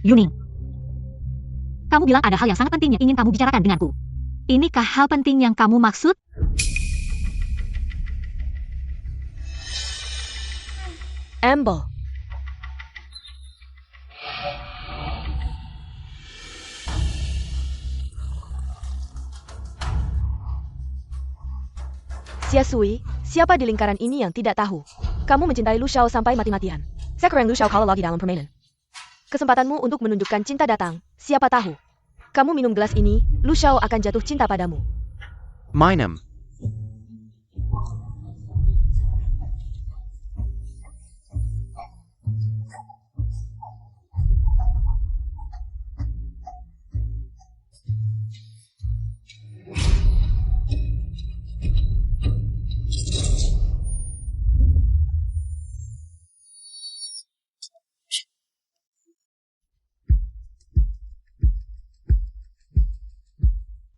Yuning, kamu bilang ada hal yang sangat penting yang ingin kamu bicarakan denganku. Inikah hal penting yang kamu maksud? Amble. Xiasui, siapa di lingkaran ini yang tidak tahu? Kamu mencintai Lu Xiao sampai mati-matian. Sekarang Lu Xiao kalah lagi dalam permainan. Kesempatanmu untuk menunjukkan cinta datang, siapa tahu. Kamu minum gelas ini, Lu Xiao akan jatuh cinta padamu. Minum.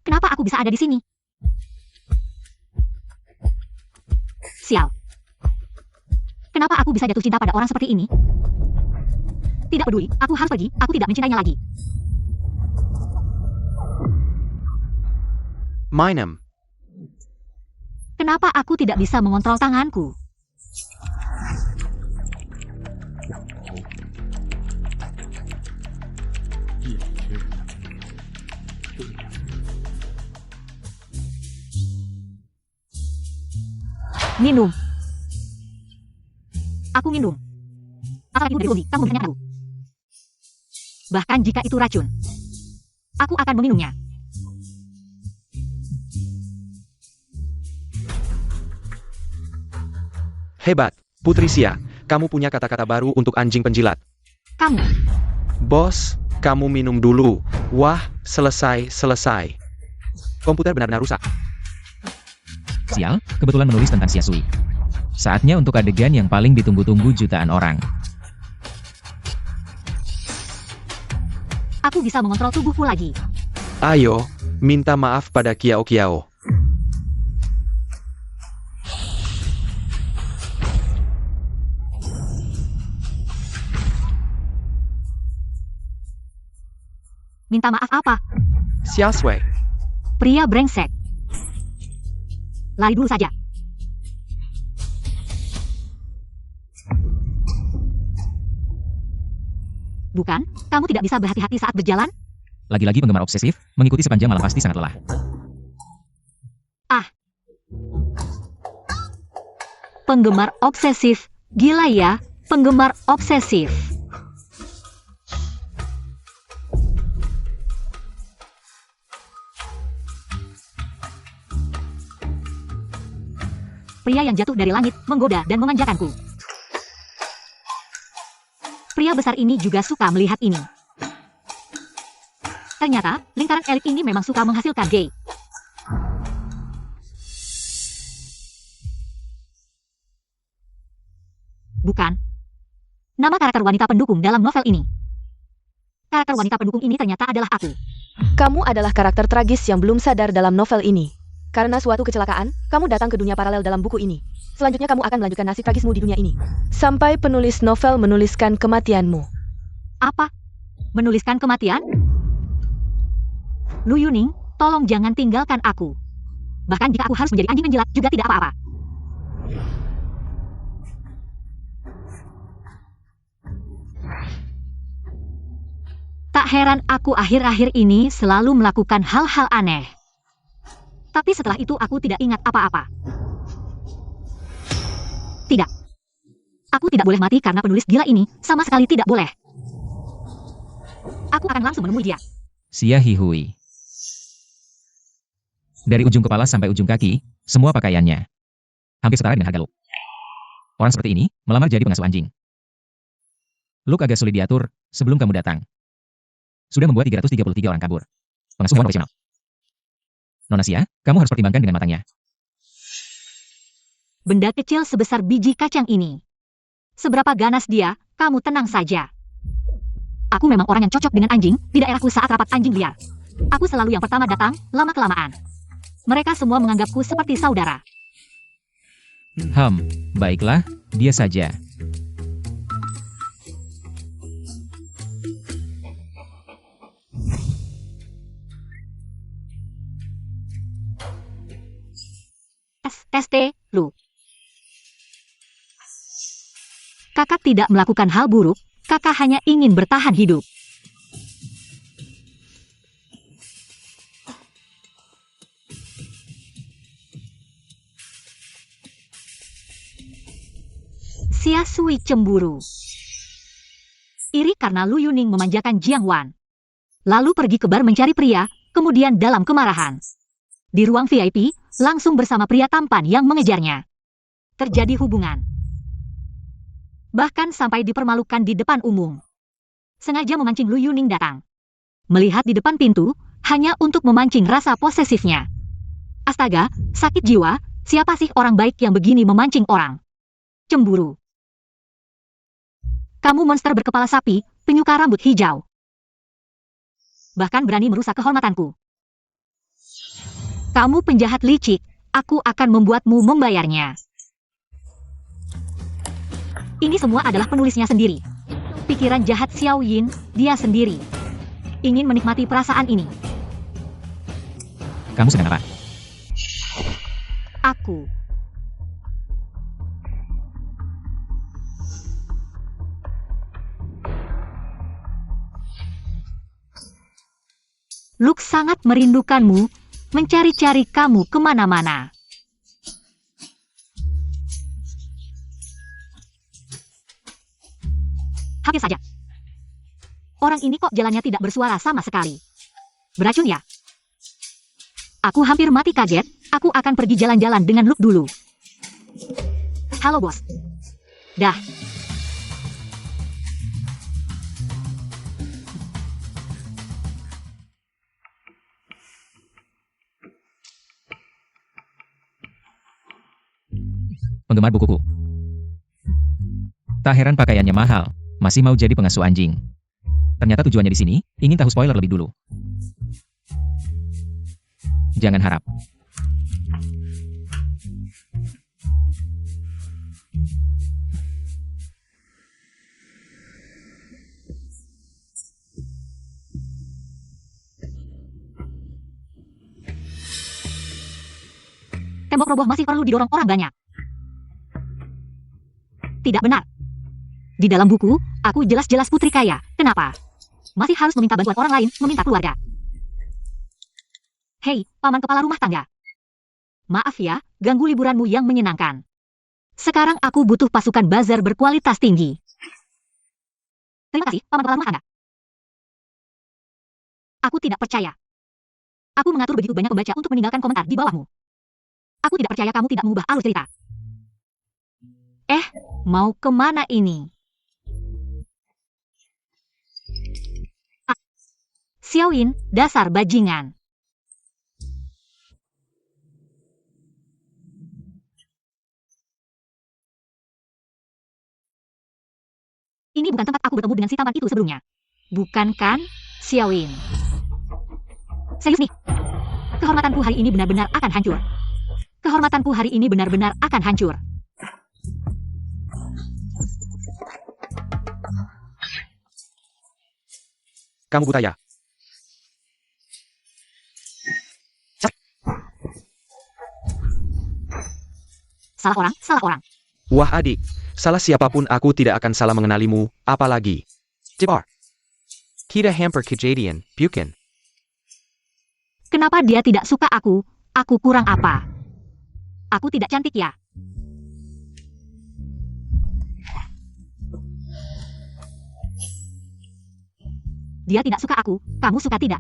Kenapa aku bisa ada di sini? Sial. Kenapa aku bisa jatuh cinta pada orang seperti ini? Tidak peduli, aku harus pergi, aku tidak mencintainya lagi. Minum. Kenapa aku tidak bisa mengontrol tanganku? Minum. Aku minum. Apalagi dari Uli, kamu bertanya aku. Bahkan jika itu racun, aku akan meminumnya. Hebat, Putri Xia. Kamu punya kata-kata baru untuk anjing penjilat. Kamu, Bos, kamu minum dulu. Wah, selesai. Komputer benar-benar rusak. Sial, kebetulan menulis tentang Xiasui. Saatnya untuk adegan yang paling ditunggu-tunggu jutaan orang. aku bisa mengontrol tubuhku lagi. Ayo, minta maaf pada Kiao Kiao. Minta maaf apa? Xiaosui. Pria brengsek. Lari dulu saja. Bukan, kamu tidak bisa berhati-hati saat berjalan? Lagi-lagi penggemar obsesif, mengikuti sepanjang malam pasti sangat lelah. Penggemar obsesif. Gila ya, penggemar obsesif. Pria yang jatuh dari langit, menggoda dan memanjakanku. Pria besar ini juga suka melihat ini. Ternyata, lingkaran elit ini memang suka menghasilkan gay. Bukan. Nama karakter wanita pendukung dalam novel ini. Karakter wanita pendukung ini ternyata adalah aku. Kamu adalah karakter tragis yang belum sadar dalam novel ini. Karena suatu kecelakaan, kamu datang ke dunia paralel dalam buku ini. Selanjutnya kamu akan melanjutkan nasib tragismu di dunia ini. Sampai penulis novel menuliskan kematianmu. Apa? Menuliskan kematian? Lu Yuning, tolong jangan tinggalkan aku. Bahkan jika aku harus menjadi anjing penjilat juga tidak apa-apa. Tak heran aku akhir-akhir ini selalu melakukan hal-hal aneh. Tapi setelah itu aku tidak ingat apa-apa. Tidak. Aku tidak boleh mati karena penulis gila ini sama sekali tidak boleh. Aku akan langsung menemui dia. Xia Hihui. Dari ujung kepala sampai ujung kaki, semua pakaiannya hampir setara dengan harga Luke. Orang seperti ini melamar jadi pengasuh anjing. Luke agak sulit diatur sebelum kamu datang. Sudah membuat 333 orang kabur. Pengasuh profesional. Nona Xia, kamu harus pertimbangkan dengan matangnya. Benda kecil sebesar biji kacang ini. Seberapa ganas dia, kamu tenang saja. Aku memang orang yang cocok dengan anjing di daerahku saat rapat anjing liar. Aku selalu yang pertama datang, lama-kelamaan. Mereka semua menganggapku seperti saudara. Baiklah, dia saja. ST, Lu. Kakak tidak melakukan hal buruk, kakak hanya ingin bertahan hidup. Xia Sui cemburu. Iri karena Lu Yuning memanjakan Jiang Wan. Lalu pergi ke bar mencari pria, kemudian dalam kemarahan. Di ruang VIP, langsung bersama pria tampan yang mengejarnya. Terjadi hubungan. Bahkan sampai dipermalukan di depan umum. Sengaja memancing Lu Yuning datang. Melihat di depan pintu, hanya untuk memancing rasa posesifnya. Astaga, sakit jiwa, siapa sih orang baik yang begini memancing orang? Cemburu. Kamu monster berkepala sapi, penyuka rambut hijau. Bahkan berani merusak kehormatanku. Kamu penjahat licik, aku akan membuatmu membayarnya. Ini semua adalah penulisnya sendiri. Pikiran jahat Xiao Yin, dia sendiri. Ingin menikmati perasaan ini. Kamu sedang apa? Aku. Luke sangat merindukanmu, mencari-cari kamu kemana-mana. Hampir saja. Orang ini kok jalannya tidak bersuara sama sekali. Beracun ya? Aku hampir mati kaget, aku akan pergi jalan-jalan dengan Luke dulu. Halo bos. Dah. Penggemar bukuku. Tak heran pakaiannya mahal, masih mau jadi pengasuh anjing. Ternyata tujuannya di sini, ingin tahu spoiler lebih dulu. Jangan harap. Tembok roboh masih perlu didorong orang banyak. Tidak benar. Di dalam buku, aku jelas-jelas putri kaya. Kenapa? Masih harus meminta bantuan orang lain, meminta keluarga. Hei, paman kepala rumah tangga. Maaf ya, ganggu liburanmu yang menyenangkan. Sekarang aku butuh pasukan bazar berkualitas tinggi. Terima kasih, paman kepala rumah tangga. Aku tidak percaya. Aku mengatur begitu banyak pembaca untuk meninggalkan komentar di bawahmu. Aku tidak percaya kamu tidak mengubah alur cerita. Mau kemana ini? Xiao Yin, dasar bajingan. Ini bukan tempat aku bertemu dengan si tampan itu sebelumnya. Bukan kan, Xiao Yin? Serius nih. Kehormatanku hari ini benar-benar akan hancur. Kehormatanku hari ini benar-benar akan hancur. Kamu buta ya? Salah orang, salah orang. Wah adik, salah siapapun aku tidak akan salah mengenalimu, apalagi. Jebar. Kita hampir kejadian, bukan? Kenapa dia tidak suka aku? Aku kurang apa? Aku tidak cantik ya? Dia tidak suka aku, kamu suka tidak?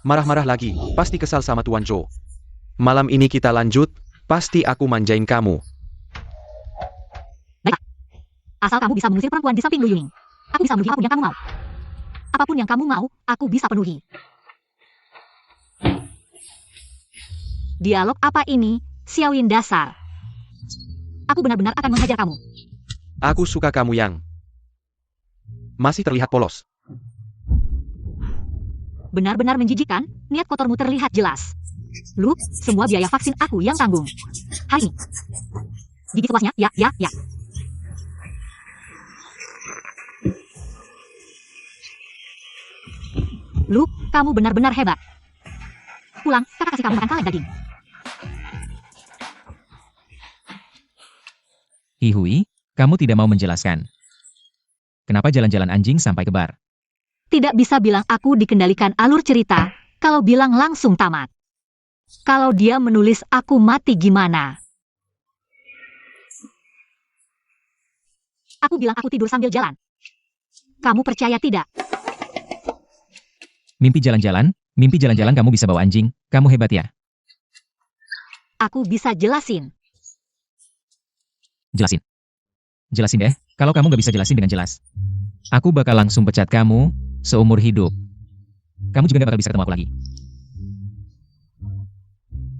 Marah-marah lagi, pasti kesal sama Tuan Zhou. Malam ini kita lanjut, pasti aku manjain kamu. Baiklah. Asal kamu bisa mengusir perempuan di samping Lu Yuning. Aku bisa menuhi apapun yang kamu mau. Apapun yang kamu mau, aku bisa penuhi. Dialog apa ini, Xiao Yin dasar? Aku benar-benar akan menghajar kamu. Aku suka kamu yang masih terlihat polos. Benar-benar menjijikkan, niat kotormu terlihat jelas. Luke, semua biaya vaksin aku yang tanggung. Hari ini. Gigi sepuasnya, ya. Luke, Kamu benar-benar hebat. Pulang, kakak kasih kamu makan kaleng daging. Hihui, kamu tidak mau menjelaskan. Kenapa jalan-jalan anjing sampai ke bar? Tidak bisa bilang aku dikendalikan alur cerita, kalau bilang langsung tamat. Kalau dia menulis aku mati gimana? Aku bilang aku tidur sambil jalan. Kamu percaya tidak? Mimpi jalan-jalan kamu bisa bawa anjing, kamu hebat ya. Aku bisa jelasin. Jelasin. Jelasin deh, kalau kamu gak bisa jelasin dengan jelas. Aku bakal langsung pecat kamu, seumur hidup. Kamu juga gak bakal bisa ketemu aku lagi.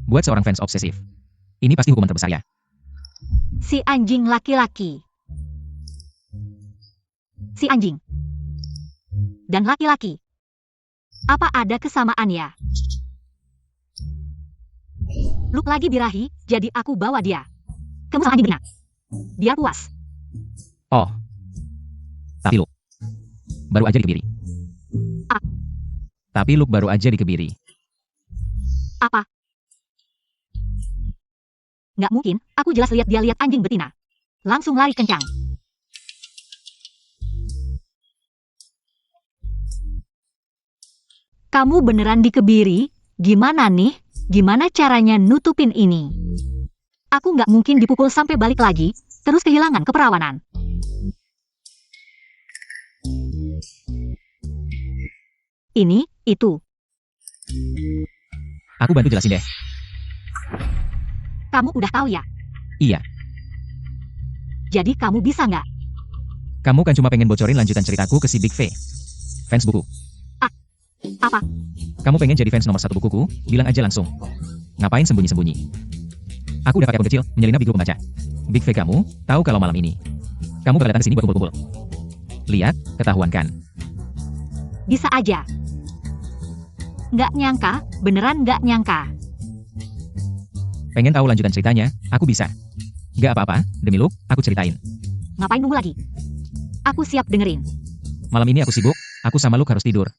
Buat seorang fans obsesif, ini pasti hukuman terbesar ya. Si anjing laki-laki. Si anjing. Dan laki-laki. Apa ada kesamaan ya? Luke lagi birahi, jadi aku bawa dia. Kamu sama anjing benar. Biar puas. Oh. Tapi Luke baru aja dikebiri. Ah. Tapi Luke baru aja dikebiri. Apa? Nggak mungkin, aku jelas lihat dia lihat anjing betina. Langsung lari kencang. Kamu beneran dikebiri? Gimana nih? Gimana caranya nutupin ini? Aku nggak mungkin dipukul sampai balik lagi, terus kehilangan keperawanan. Ini, itu. Aku bantu jelasin deh. Kamu udah tahu ya? Iya. Jadi kamu bisa nggak? Kamu kan cuma pengen bocorin lanjutan ceritaku ke si Big V. Fans buku. Apa? Kamu pengen jadi fans nomor 1 bukuku? Bilang aja langsung. Ngapain sembunyi-sembunyi? Aku udah pakai akun kecil, menyelinap di grup pembaca. Big V kamu, tahu kalau malam ini kamu bakal datang ke sini buat kumpul-kumpul. Lihat, ketahuan kan? Bisa aja. Nggak nyangka, beneran nggak nyangka. Pengen tahu lanjutan ceritanya? Aku bisa. Gak apa-apa, demi Luke, aku ceritain. Ngapain nunggu lagi? Aku siap dengerin. Malam ini aku sibuk, aku sama Luke harus tidur.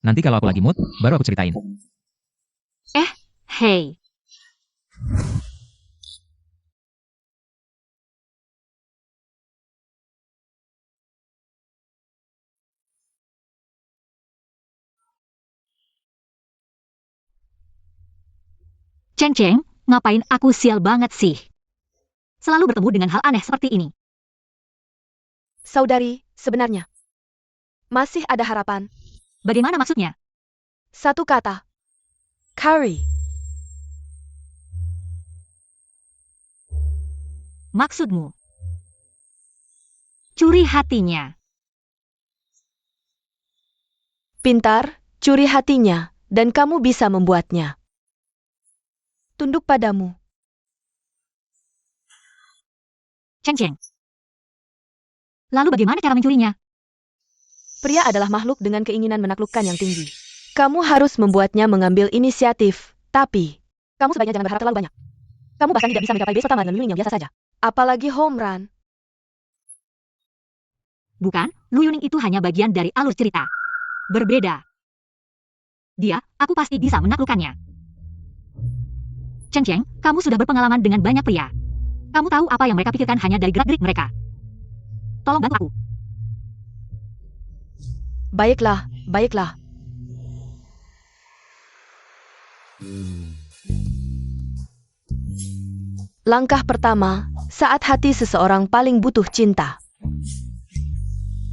Nanti kalau aku lagi mood, baru aku ceritain. Hey. Ceng-ceng, ngapain aku sial banget sih? Selalu bertemu dengan hal aneh seperti ini. Saudari, sebenarnya masih ada harapan. Bagaimana maksudnya? Satu kata. Curry. Maksudmu? Curi hatinya. Pintar, curi hatinya, dan kamu bisa membuatnya tunduk padamu. Ceng-ceng. Lalu bagaimana cara mencurinya? Pria adalah makhluk dengan keinginan menaklukkan yang tinggi. Kamu harus membuatnya mengambil inisiatif, tapi kamu sebaiknya jangan berharap terlalu banyak. Kamu bahkan tidak bisa mencapai base pertama dengan Lu Yuning yang biasa saja. Apalagi home run. Bukan, Lu Yuning itu hanya bagian dari alur cerita. Berbeda. Dia, aku pasti bisa menaklukkannya. Ceng-ceng, kamu sudah berpengalaman dengan banyak pria. Kamu tahu apa yang mereka pikirkan hanya dari gerak-gerik mereka. Tolong bantu aku. Baiklah, baiklah. Langkah pertama, saat hati seseorang paling butuh cinta.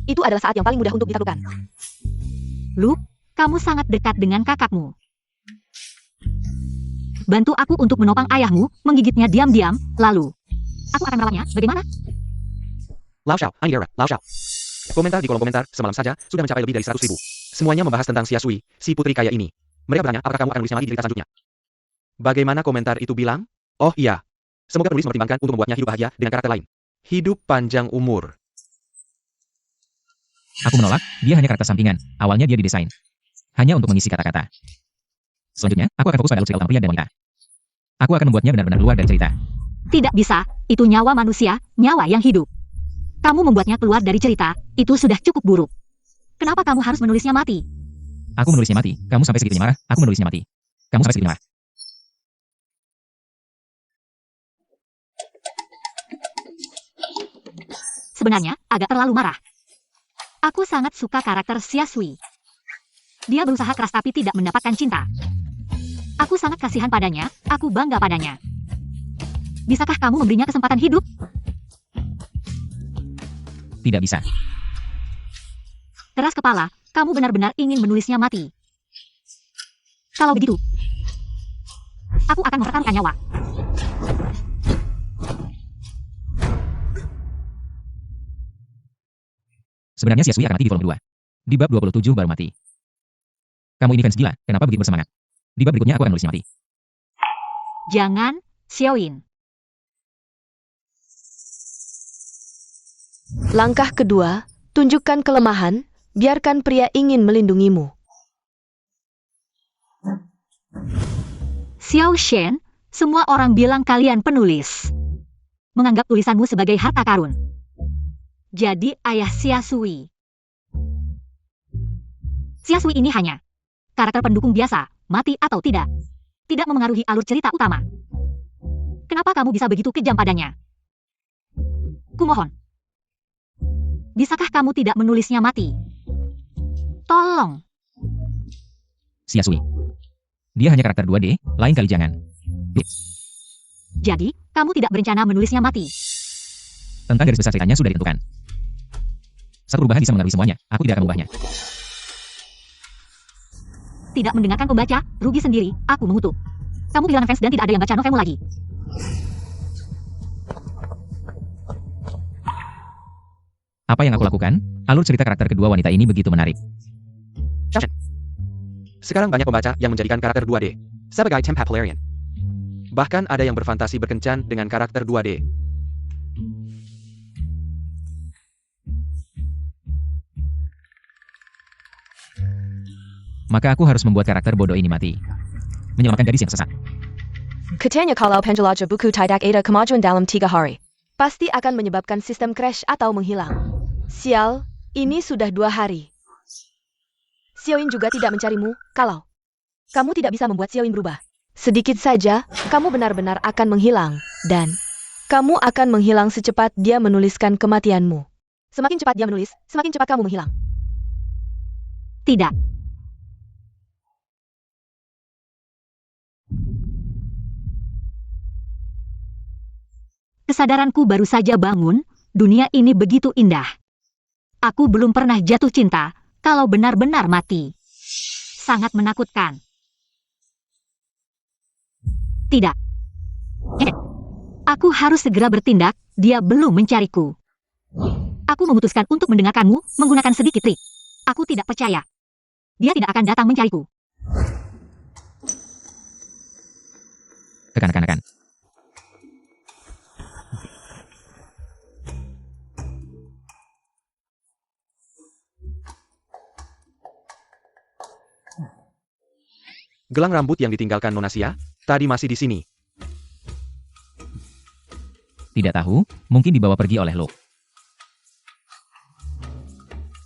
Itu adalah saat yang paling mudah untuk ditaklukkan. Luke, kamu sangat dekat dengan kakakmu. Bantu aku untuk menopang ayahmu, menggigitnya diam-diam, lalu aku akan merawatnya, bagaimana? Lao Xiao, Ani Era, Lao Xiao. Komentar di kolom komentar semalam saja sudah mencapai lebih dari 100.000. Semuanya membahas tentang Xia Sui, si putri kaya ini. Mereka bertanya apakah kamu akan menulisnya lagi di cerita selanjutnya. Bagaimana komentar itu bilang? Oh iya. Semoga penulis mempertimbangkan untuk membuatnya hidup bahagia dengan karakter lain. Hidup panjang umur. Aku menolak, dia hanya karakter sampingan. Awalnya dia didesain hanya untuk mengisi kata-kata. Selanjutnya, aku akan fokus pada alur cerita utama pria dan wanita. Aku akan membuatnya benar-benar keluar dari cerita. Tidak bisa, itu nyawa manusia, nyawa yang hidup. Kamu membuatnya keluar dari cerita, itu sudah cukup buruk. Kenapa kamu harus menulisnya mati? Aku menulisnya mati. Kamu sampai segitunya marah. Aku menulisnya mati. Kamu sampai segitunya marah. Sebenarnya, agak terlalu marah. Aku sangat suka karakter Xiasui. Dia berusaha keras tapi tidak mendapatkan cinta. Aku sangat kasihan padanya, aku bangga padanya. Bisakah kamu memberinya kesempatan hidup? Tidak bisa. Keras kepala, kamu benar-benar ingin menulisnya mati. Kalau begitu, aku akan mempertaruhkan nyawa. Sebenarnya Xiasui akan mati di volume 2. Di bab 27 baru mati. Kamu ini fans gila, kenapa begitu bersemangat? Di bab berikutnya aku akan nulisnya mati. Jangan, Xiaoyin. Langkah kedua, tunjukkan kelemahan, biarkan pria ingin melindungimu. Xiao Shen, semua orang bilang kalian penulis. Menganggap tulisanmu sebagai harta karun. Jadi ayah Xiasui. Xiasui ini hanya karakter pendukung biasa, mati atau tidak. Tidak memengaruhi alur cerita utama. Kenapa kamu bisa begitu kejam padanya? Kumohon. Bisakah kamu tidak menulisnya mati? Tolong. Xiasui. Dia hanya karakter 2D, lain kali jangan. Jadi, kamu tidak berencana menulisnya mati. Tentang garis besar ceritanya sudah ditentukan. Satu perubahan bisa mengaruhi semuanya, aku tidak akan mengubahnya. Tidak mendengarkan pembaca, rugi sendiri, aku mengutuk. Kamu kehilangan fans dan tidak ada yang baca novelmu lagi. Apa yang aku lakukan? Alur cerita karakter kedua wanita ini begitu menarik. Sekarang banyak pembaca yang menjadikan karakter 2D sebagai template pelarian. Bahkan ada yang berfantasi berkencan dengan karakter 2D. Maka aku harus membuat karakter bodoh ini mati. Menyelamatkan gadis yang sesat. Katanya kalau penjelaja buku tidak ada kemajuan dalam 3 hari. Pasti akan menyebabkan sistem crash atau menghilang. Sial, ini sudah 2 hari. Xiaoyin juga tidak mencarimu, kalau kamu tidak bisa membuat Xiaoyin berubah. Sedikit saja, kamu benar-benar akan menghilang, dan kamu akan menghilang secepat dia menuliskan kematianmu. Semakin cepat dia menulis, semakin cepat kamu menghilang. Tidak. Kesadaranku baru saja bangun, dunia ini begitu indah. Aku belum pernah jatuh cinta, kalau benar-benar mati. Sangat menakutkan. Tidak. Aku harus segera bertindak, dia belum mencariku. Aku memutuskan untuk mendengarkanmu, menggunakan sedikit trik. Aku tidak percaya. Dia tidak akan datang mencariku. Kekanak-kanakan. Gelang rambut yang ditinggalkan Nona Xia tadi masih di sini. Tidak tahu, mungkin dibawa pergi oleh Luke.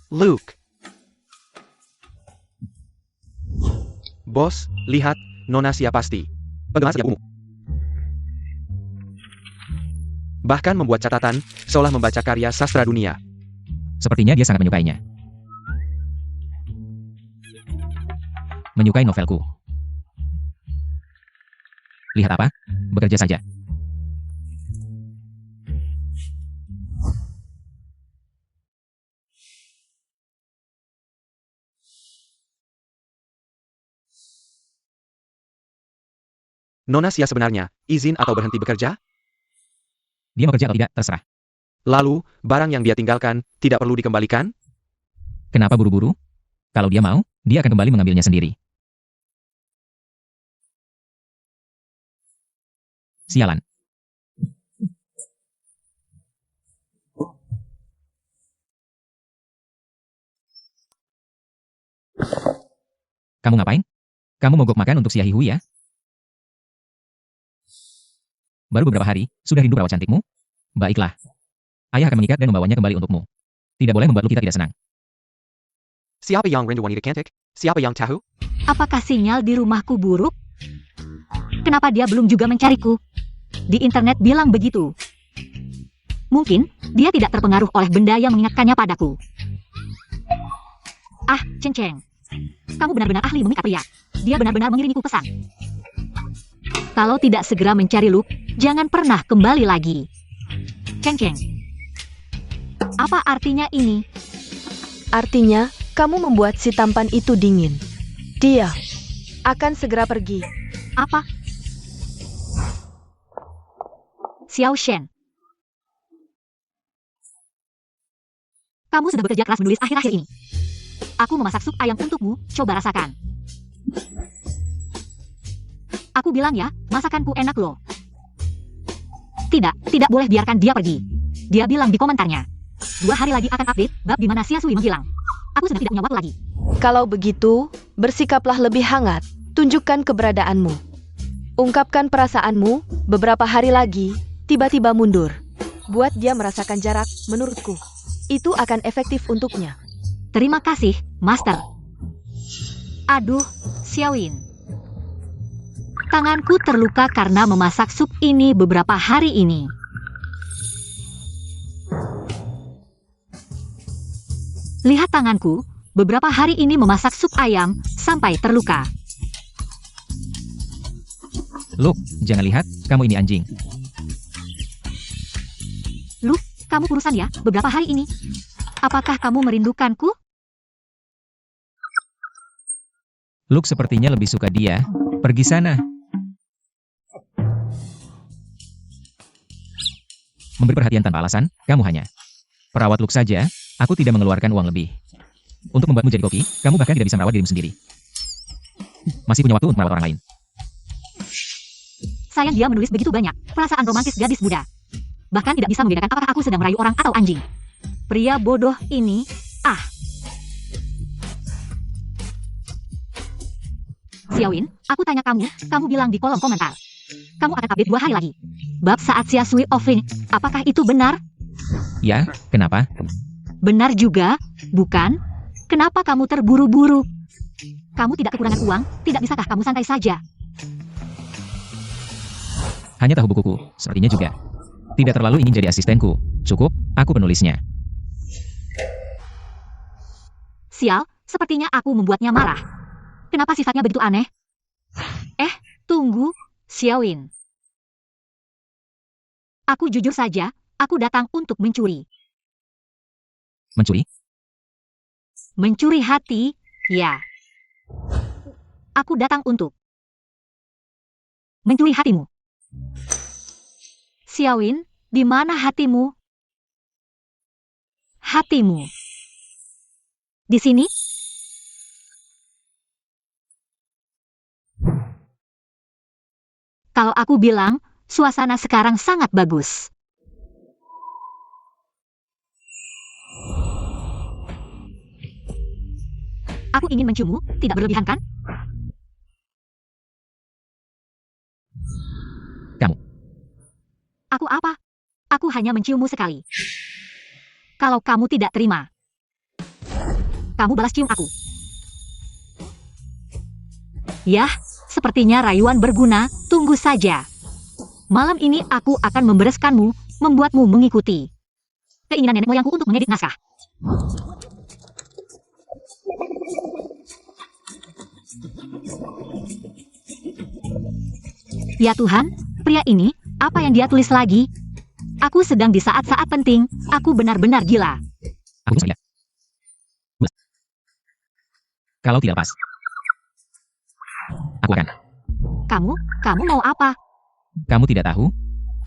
Luke. Bos, lihat, Nona Xia pasti bagaimana setiap ungu. Bahkan membuat catatan, seolah membaca karya sastra dunia. Sepertinya dia sangat menyukainya. Menyukai novelku. Lihat apa? Bekerja saja. Nona Xia sebenarnya, izin atau berhenti bekerja? Dia mau kerja atau tidak, terserah. Lalu, barang yang dia tinggalkan, tidak perlu dikembalikan? Kenapa buru-buru? Kalau dia mau, dia akan kembali mengambilnya sendiri. Sialan. Kamu ngapain? Kamu mogok makan untuk Xia Hihui ya? Baru beberapa hari, sudah rindu perawat cantikmu? Baiklah. Ayah akan mengikat dan membawanya kembali untukmu. Tidak boleh membuat Lu kita tidak senang. Siapa yang rindu wanita cantik? Siapa yang tahu? Apakah sinyal di rumahku buruk? Kenapa dia belum juga mencariku? Di internet bilang begitu. Mungkin dia tidak terpengaruh oleh benda yang mengingatkannya padaku. Ah, Ceng-Ceng. Kamu benar-benar ahli mengikat pria. Dia benar-benar mengirimiku pesan. Kalau tidak segera mencari Luke, jangan pernah kembali lagi. Ceng-Ceng. Apa artinya ini? Artinya, kamu membuat si tampan itu dingin. Dia akan segera pergi. Apa? Xiao Shen. Kamu sudah bekerja keras menulis akhir-akhir ini. Aku memasak sup ayam untukmu, coba rasakan. Aku bilang ya, masakanku enak loh. Tidak boleh biarkan dia pergi. Dia bilang di komentarnya. 2 hari lagi akan update bab di mana Xia Sui menghilang. Aku sudah tidak punya waktu lagi. Kalau begitu, bersikaplah lebih hangat. Tunjukkan keberadaanmu. Ungkapkan perasaanmu, beberapa hari lagi, tiba-tiba mundur. Buat dia merasakan jarak, menurutku. Itu akan efektif untuknya. Terima kasih, Master. Aduh, Xiaoyin. Tanganku terluka karena memasak sup ini beberapa hari ini. Lihat tanganku, beberapa hari ini memasak sup ayam sampai terluka. Luke, jangan lihat, kamu ini anjing. Luke, kamu kurusan ya, beberapa hari ini. Apakah kamu merindukanku? Luke sepertinya lebih suka dia. Pergi sana. Memberi perhatian tanpa alasan, kamu hanya perawat Luke saja. Aku tidak mengeluarkan uang lebih. Untuk membuatmu jadi koki, kamu bahkan tidak bisa merawat dirimu sendiri. Masih punya waktu untuk merawat orang lain. Sayang dia menulis begitu banyak, perasaan romantis gadis muda. Bahkan tidak bisa membedakan apakah aku sedang merayu orang atau anjing. Pria bodoh ini, ah. Xiaoyin, aku tanya kamu bilang di kolom komentar. Kamu akan update 2 hari lagi. Bab saat Xia Sui offering, apakah itu benar? Ya, kenapa? Benar juga, bukan? Kenapa kamu terburu-buru? Kamu tidak kekurangan uang, tidak bisakah kamu santai saja? Hanya tahu bukuku, sepertinya juga. Tidak terlalu ingin jadi asistenku. Cukup, aku penulisnya. Sial, sepertinya aku membuatnya marah. Kenapa sifatnya begitu aneh? Tunggu, Xiaoyin. Aku jujur saja, aku datang untuk mencuri. Mencuri? Mencuri hati, ya. Aku datang untuk mencuri hatimu. Xiaoyin, di mana hatimu? Hatimu. Di sini? Kalau aku bilang, suasana sekarang sangat bagus. Aku ingin menciummu, tidak berlebihan kan? Kamu. Aku apa? Aku hanya menciummu sekali. Kalau kamu tidak terima, kamu balas cium aku. Yah, sepertinya rayuan berguna, tunggu saja. Malam ini aku akan membereskanmu, membuatmu mengikuti keinginan nenek moyangku untuk mengedit naskah. Ya Tuhan, pria ini, apa yang dia tulis lagi? Aku sedang di saat-saat penting, aku benar-benar gila. Aku bisa lihat. Kalau tidak pas, aku akan. Kamu mau apa? Kamu tidak tahu?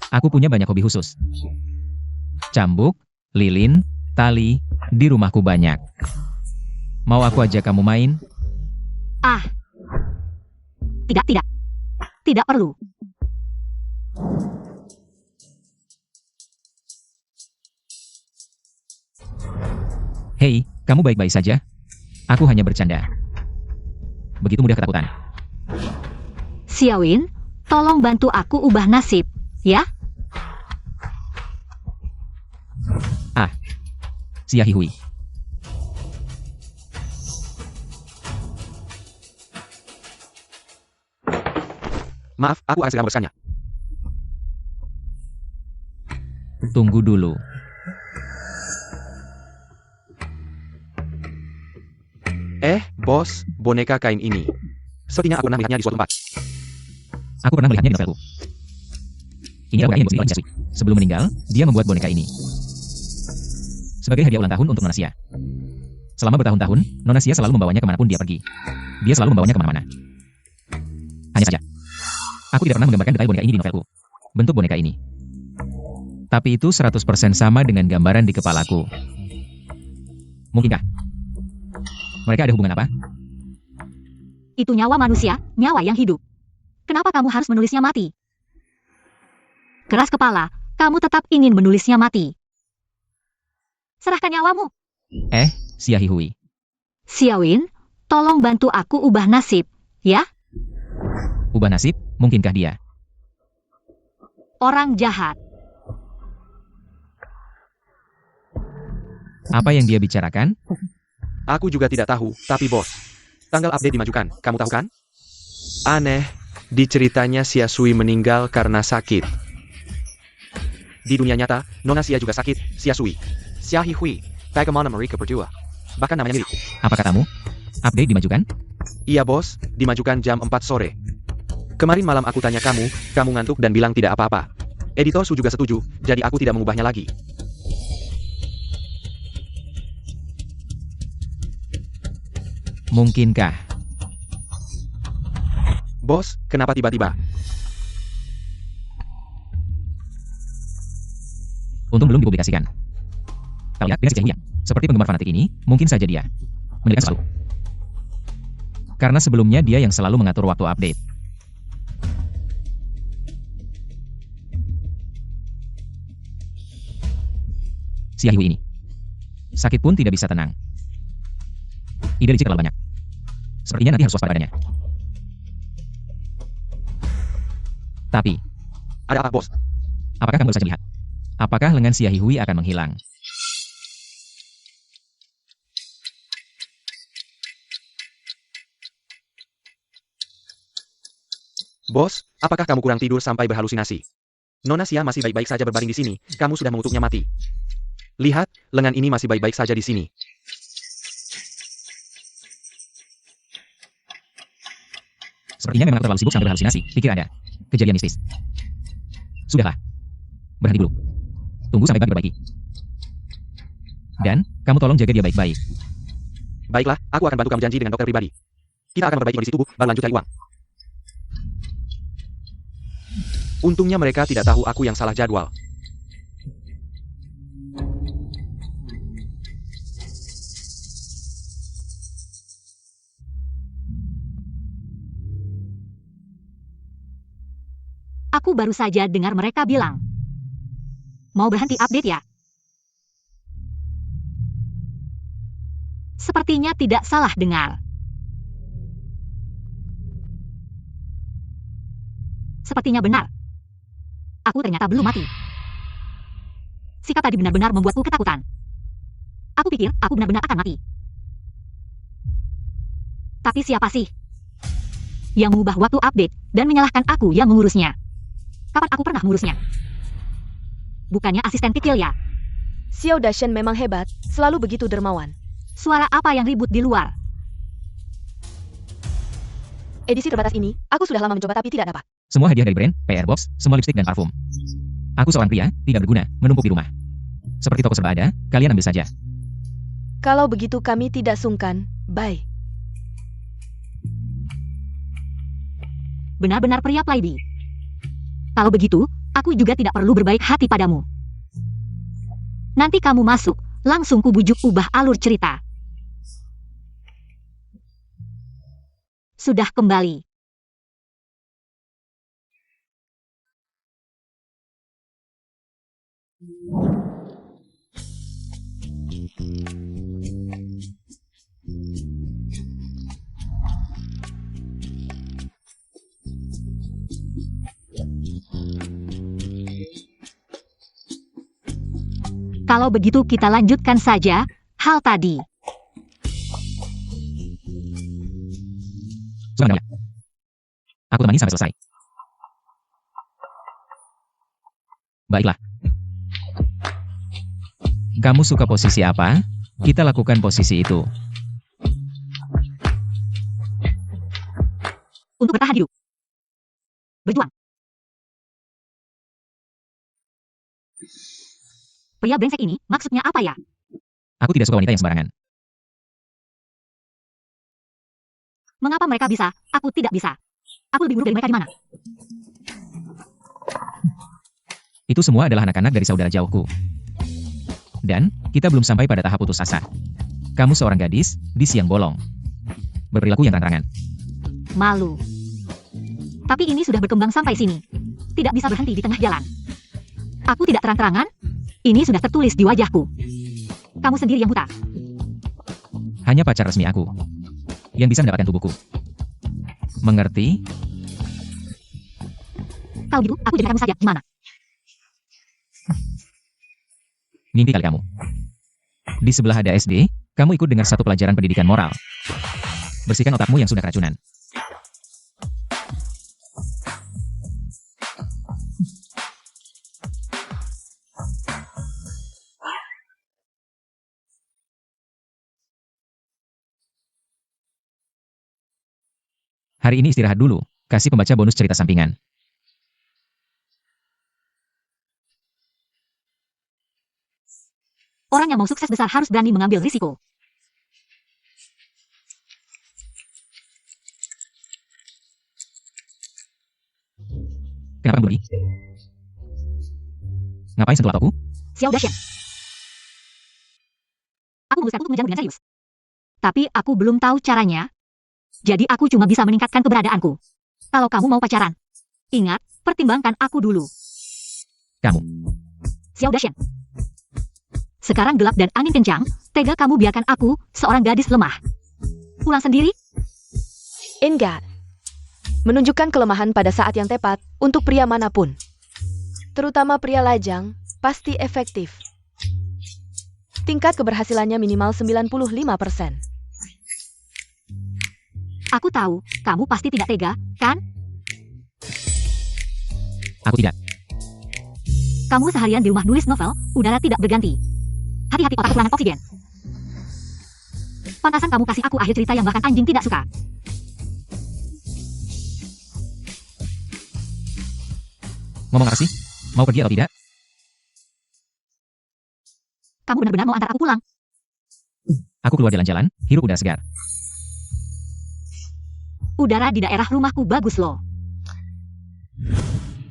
Aku punya banyak hobi khusus. Cambuk, lilin, tali, di rumahku banyak. Mau aku ajak kamu main? Ah. Tidak. Tidak perlu. Hei, kamu baik-baik saja? Aku hanya bercanda. Begitu mudah ketakutan. Xiaoyin, tolong bantu aku ubah nasib, ya? Xia Hihui. Maaf, aku akan segera membersihkannya. Tunggu dulu. Bos, boneka kain ini. Sepertinya aku pernah melihatnya di suatu tempat. Aku pernah melihatnya di novelku. Ini adalah boneka yang dibuat oleh Sia Sui. Sebelum meninggal, dia membuat boneka ini. Sebagai hadiah ulang tahun untuk Nona Sia. Selama bertahun-tahun, Nona Sia selalu membawanya kemanapun dia pergi. Dia selalu membawanya kemana-mana. Hanya saja, aku tidak pernah menggambarkan detail boneka ini di novelku. Bentuk boneka ini. Tapi itu 100% sama dengan gambaran di kepalaku. Mungkinkah? Mereka ada hubungan apa? Itu nyawa manusia, nyawa yang hidup. Kenapa kamu harus menulisnya mati? Keras kepala, kamu tetap ingin menulisnya mati. Serahkan nyawamu. Sia Hihui. Xiaowin, tolong bantu aku ubah nasib, ya? Ubah nasib, mungkinkah dia? Orang jahat. Apa yang dia bicarakan? Aku juga tidak tahu, tapi bos. Tanggal update dimajukan, kamu tahu kan? Aneh, di ceritanya Sia Sui meninggal karena sakit. Di dunia nyata, Nona Sia juga sakit, Sia Sui. Sia Hihui, bagaimana mereka berdua? Bahkan namanya mirip. Apa katamu? Update dimajukan? Iya bos, dimajukan jam 4 sore. Kemarin malam aku tanya kamu ngantuk dan bilang tidak apa-apa. Editor Su juga setuju, jadi aku tidak mengubahnya lagi. Mungkinkah? Bos, kenapa tiba-tiba? Untung belum dipublikasikan. Kau lihat dengan si Cahaya. Seperti penggemar fanatik ini, mungkin saja dia menyelidiki sesuatu. Karena sebelumnya dia yang selalu mengatur waktu update. Sia Hihui ini. Sakit pun tidak bisa tenang. Ide licik terlalu banyak. Sepertinya nanti harus waspada padanya. Tapi, Ada apa bos? apakah kamu baru saja lihat? Apakah lengan Sia Hihui akan menghilang? Bos, apakah kamu kurang tidur sampai berhalusinasi? Nona Sia masih baik-baik saja berbaring di sini, kamu sudah mengutuknya mati. Lihat, lengan ini masih baik-baik saja di sini. Sepertinya memang terlalu sibuk sampai berhalusinasi. Pikir ada kejadian mistis. Sudahlah. Berhenti dulu. Tunggu sampai bagi perbaiki. Dan, kamu tolong jaga dia baik-baik. Baiklah, aku akan bantu kamu janji dengan dokter pribadi. Kita akan memperbaiki kondisi tubuh, baru lanjut cari uang. Untungnya mereka tidak tahu aku yang salah jadwal. Aku baru saja dengar mereka bilang. Mau berhenti update ya? Sepertinya tidak salah dengar. Sepertinya benar. Aku ternyata belum mati. Sikap tadi benar-benar membuatku ketakutan. Aku pikir aku benar-benar akan mati. Tapi siapa sih yang mengubah waktu update dan menyalahkan aku yang mengurusnya? Kapan aku pernah mengurusnya? Bukannya asisten kecil ya? Xiao Dashen memang hebat, selalu begitu dermawan. Suara apa yang ribut di luar? Edisi terbatas ini, aku sudah lama mencoba tapi tidak dapat. Semua hadiah dari brand, PR box, semua lipstik dan parfum. Aku seorang pria, tidak berguna, menumpuk di rumah. Seperti toko serba ada, kalian ambil saja. Kalau begitu kami tidak sungkan, bye. Benar-benar pria playboy. Kalau begitu, aku juga tidak perlu berbaik hati padamu. Nanti kamu masuk, langsung kubujuk ubah alur cerita. Sudah kembali. Kalau begitu kita lanjutkan saja hal tadi. Sudah, aku temani sampai selesai. Baiklah. Kamu suka posisi apa? Kita lakukan posisi itu. Untuk bertahan hidup. Berjuang. Pria brengsek ini, maksudnya apa ya? Aku tidak suka wanita yang sembarangan. Mengapa mereka bisa, aku tidak bisa? Aku lebih buruk dari mereka di mana? Itu semua adalah anak-anak dari saudara jauhku. Dan, kita belum sampai pada tahap putus asa. Kamu seorang gadis, di siang bolong. Berperilaku yang terang-terangan. Malu. Tapi ini sudah berkembang sampai sini. Tidak bisa berhenti di tengah jalan. Aku tidak terang-terangan. Ini sudah tertulis di wajahku. Kamu sendiri yang buta. Hanya pacar resmi aku. Yang bisa mendapatkan tubuhku. Mengerti? Kalau gitu, aku jadi kamu saja. Gimana? Mimpi kali kamu. Di sebelah ada SD, kamu ikut dengar satu pelajaran pendidikan moral. Bersihkan otakmu yang sudah keracunan. Hari ini istirahat dulu, kasih pembaca bonus cerita sampingan. Orang yang mau sukses besar harus berani mengambil risiko. Kenapa kamu begini? Ngapain sentuh otakku? Xiao Dashen. Aku memutuskan untuk mengejarmu dengan serius. Tapi aku belum tahu caranya. Jadi aku cuma bisa meningkatkan keberadaanku. Kalau kamu mau pacaran, ingat, pertimbangkan aku dulu. Kamu. Xiao Dashen. Sekarang gelap dan angin kencang, tega kamu biarkan aku, seorang gadis lemah. Pulang sendiri? Enggak. Menunjukkan kelemahan pada saat yang tepat untuk pria manapun. Terutama pria lajang, pasti efektif. Tingkat keberhasilannya minimal 95%. Aku tahu, kamu pasti tidak tega, kan? Aku tidak. Kamu seharian di rumah nulis novel, udara tidak berganti. Hati-hati otak kekurangan oksigen. Pantasan kamu kasih aku akhir cerita yang bahkan anjing tidak suka. Ngomong apa sih? Mau pergi atau tidak? Kamu benar-benar mau antar aku pulang? Aku keluar jalan-jalan, hirup udara segar. Udara di daerah rumahku bagus loh.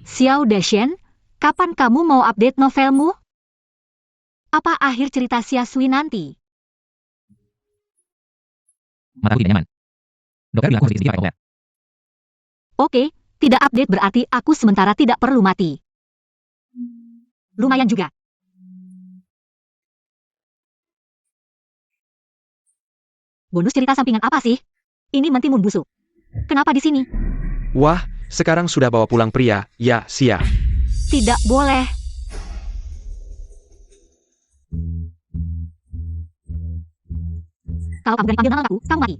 Xiao Dashen, kapan kamu mau update novelmu? Apa akhir cerita Xiasui nanti? Mataku tidak nyaman. Dokter bilang aku sedikit pakai obat. Oke, tidak update berarti aku sementara tidak perlu mati. Lumayan juga. Bonus cerita sampingan apa sih? Ini mentimun busuk. Kenapa di sini? Wah, sekarang sudah bawa pulang pria, ya, Sia. Tidak boleh. Kalau kamu berani panggil nama aku, kamu mati.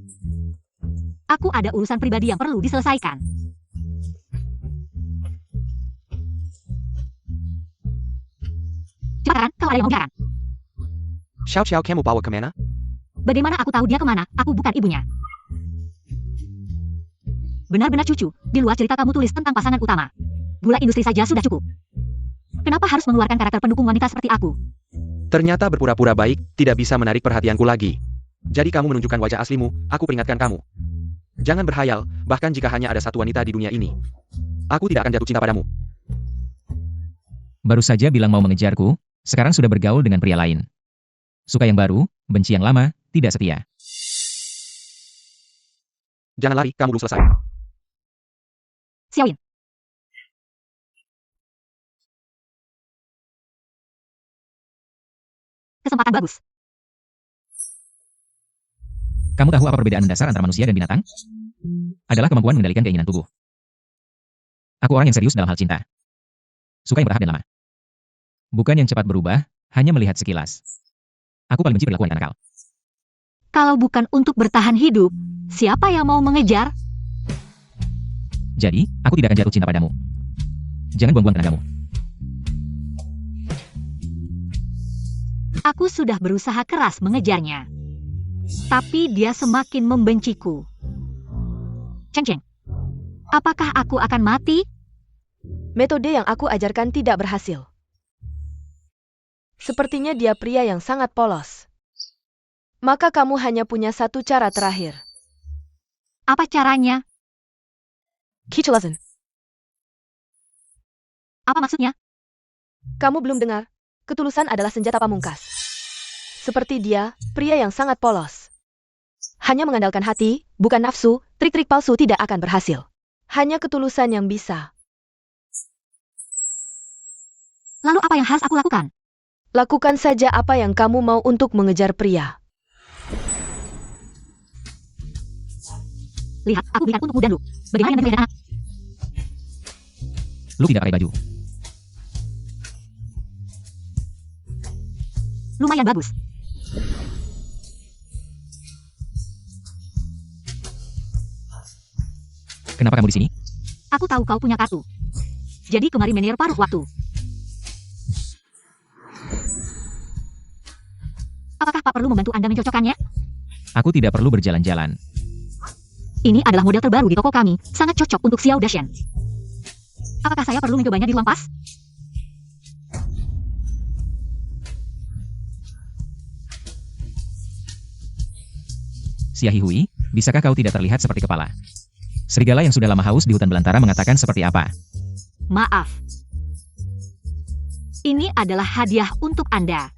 Aku ada urusan pribadi yang perlu diselesaikan. Cepat, kalau ada yang mau bicara. Xiao kamu bawa kemana? Bagaimana aku tahu dia kemana? Aku bukan ibunya. Benar-benar cucu, di luar cerita kamu tulis tentang pasangan utama. Gula industri saja sudah cukup. Kenapa harus mengeluarkan karakter pendukung wanita seperti aku? Ternyata berpura-pura baik, tidak bisa menarik perhatianku lagi. Jadi kamu menunjukkan wajah aslimu, aku peringatkan kamu. Jangan berhayal, bahkan jika hanya ada satu wanita di dunia ini. Aku tidak akan jatuh cinta padamu. Baru saja bilang mau mengejarku, sekarang sudah bergaul dengan pria lain. Suka yang baru, benci yang lama, tidak setia. Jangan lari, kamu belum selesai. Xiaoyin. Kesempatan bagus. Kamu tahu apa perbedaan mendasar antara manusia dan binatang? Adalah kemampuan mengendalikan keinginan tubuh. Aku orang yang serius dalam hal cinta. Suka yang bertahap dan lama. Bukan yang cepat berubah, hanya melihat sekilas. Aku paling benci perilaku wanita nakal. Kalau bukan untuk bertahan hidup, siapa yang mau mengejar? Jadi, aku tidak akan jatuh cinta padamu. Jangan buang-buang tenagamu. Aku sudah berusaha keras mengejarnya. Tapi dia semakin membenciku. Cheng, apakah aku akan mati? Metode yang aku ajarkan tidak berhasil. Sepertinya dia pria yang sangat polos. Maka kamu hanya punya satu cara terakhir. Apa caranya? Kichulazen, Apa maksudnya? kamu belum dengar? Ketulusan adalah senjata pamungkas. Seperti dia, pria yang sangat polos. Hanya mengandalkan hati, bukan nafsu, trik-trik palsu tidak akan berhasil. Hanya ketulusan yang bisa. Lalu apa yang harus aku lakukan? Lakukan saja apa yang kamu mau untuk mengejar pria. Lihat, aku berikan untukmu dan Lu. Bagaimana dengan anak? Lu tidak pakai baju. Lumayan bagus. Kenapa kamu di sini? Aku tahu kau punya kartu. Jadi kemari menir paruh waktu. Apakah Pak perlu membantu Anda mencocokkannya? Aku tidak perlu berjalan-jalan. Ini adalah model terbaru di toko kami, sangat cocok untuk Xiao Dashen. Apakah saya perlu mencobanya di ruang pas? Xiahi Hui, bisakah kau tidak terlihat seperti kepala? Serigala yang sudah lama haus di hutan belantara mengatakan seperti apa? Maaf. Ini adalah hadiah untuk Anda.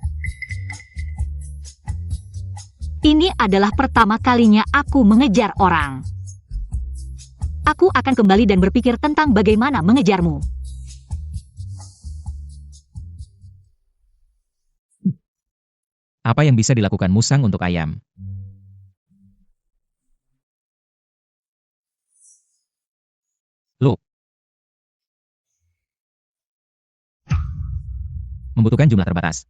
Ini adalah pertama kalinya aku mengejar orang. Aku akan kembali dan berpikir tentang bagaimana mengejarmu. Apa yang bisa dilakukan musang untuk ayam? Lu membutuhkan jumlah terbatas.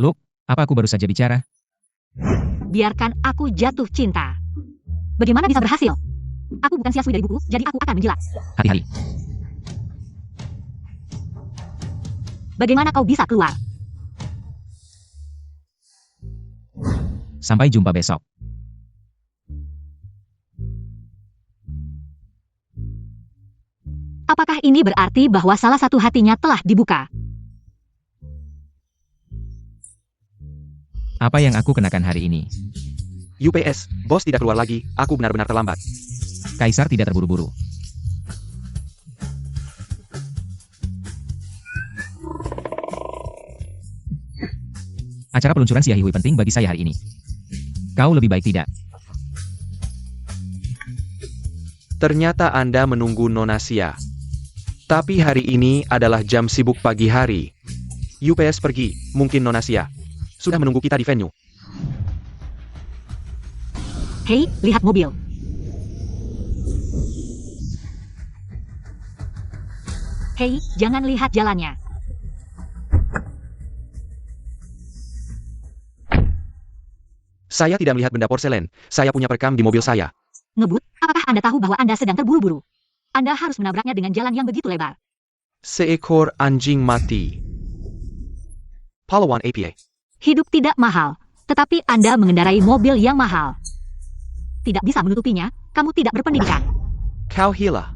Lu, apa aku baru saja bicara? Biarkan aku jatuh cinta. Bagaimana bisa berhasil? Aku bukan Xiasui dari buku, jadi aku akan menjilat. Hati-hati. Bagaimana kau bisa keluar? Sampai jumpa besok. Apakah ini berarti bahwa salah satu hatinya telah dibuka? Apa yang aku kenakan hari ini? UPS, bos tidak keluar lagi, aku benar-benar terlambat. Kaisar tidak terburu-buru. Acara peluncuran Xiahi Hui penting bagi saya hari ini. Kau lebih baik tidak. Ternyata Anda menunggu Nona Xia. Tapi hari ini adalah jam sibuk pagi hari. UPS pergi, mungkin Nona Xia sudah menunggu kita di venue. Hei, lihat mobil. Hei, jangan lihat jalannya. Saya tidak melihat benda porselen, saya punya perekam di mobil saya. Ngebut, apakah Anda tahu bahwa Anda sedang terburu-buru? Anda harus menabraknya dengan jalan yang begitu lebar. Seekor anjing mati. Palawan APA. Hidup tidak mahal, tetapi Anda mengendarai mobil yang mahal. Tidak bisa menutupinya, kamu tidak berpendidikan. Kau hila.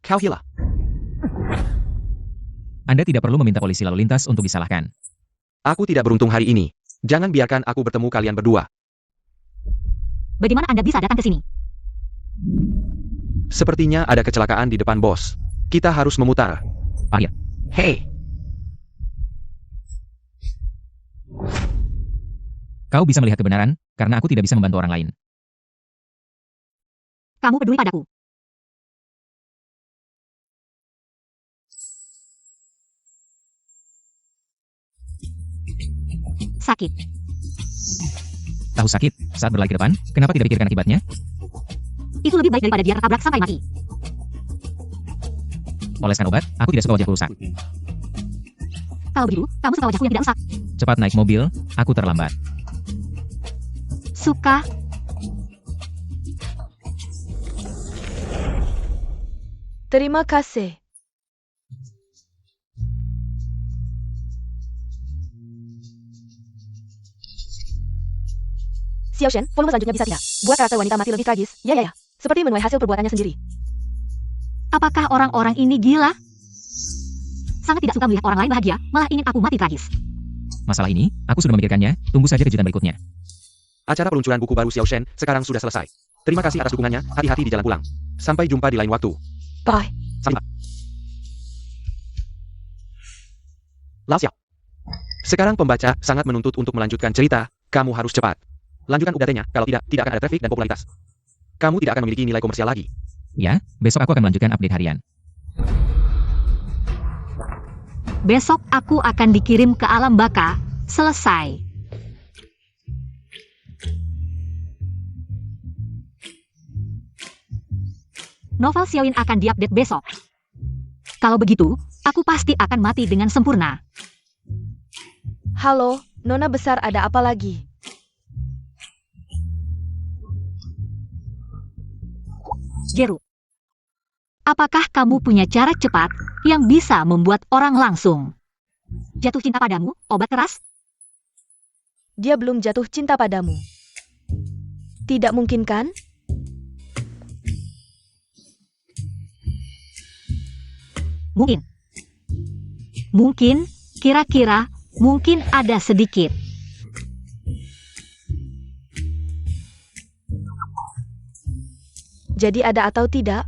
Kau hila. Anda tidak perlu meminta polisi lalu lintas untuk disalahkan. Aku tidak beruntung hari ini. Jangan biarkan aku bertemu kalian berdua. Bagaimana Anda bisa datang ke sini? Sepertinya ada kecelakaan di depan bos. Kita harus memutar. Akhir. Hei, Kau bisa melihat kebenaran, karena aku tidak bisa membantu orang lain. Kamu peduli padaku. Sakit. Tahu sakit, saat berlari ke depan, kenapa tidak pikirkan akibatnya? Itu lebih baik daripada dia tertabrak sampai mati. Oleskan obat, aku tidak suka wajahku rusak. Kalau begitu, kamu suka wajahku yang tidak rusak. Cepat naik mobil, aku terlambat. Suka. Terima kasih. Xiao Shen, volume selanjutnya bisa tidak? Buat karakter wanita mati lebih tragis, ya. Seperti menuai hasil perbuatannya sendiri. Apakah orang-orang ini gila? Sangat tidak suka melihat orang lain bahagia, malah ingin aku mati tragis. Masalah ini, aku sudah memikirkannya, tunggu saja kejutan berikutnya. Acara peluncuran buku baru Xiao Shen sekarang sudah selesai. Terima kasih atas dukungannya, hati-hati di jalan pulang. Sampai jumpa di lain waktu. Bye. Sampai. Lao Xiao. Sekarang pembaca sangat menuntut untuk melanjutkan cerita, kamu harus cepat. Lanjutkan UDT-nya, kalau tidak akan ada traffic dan popularitas. Kamu tidak akan memiliki nilai komersial lagi. Ya, besok aku akan melanjutkan update harian. Besok aku akan dikirim ke alam baka. Selesai. Novel Xiaoyin akan diupdate besok. Kalau begitu, aku pasti akan mati dengan sempurna. Halo, Nona besar, ada apa lagi? Jeru. Apakah kamu punya cara cepat yang bisa membuat orang langsung jatuh cinta padamu, obat keras? Dia belum jatuh cinta padamu. Tidak mungkin kan? Mungkin. Mungkin, kira-kira, mungkin ada sedikit. Jadi ada atau tidak?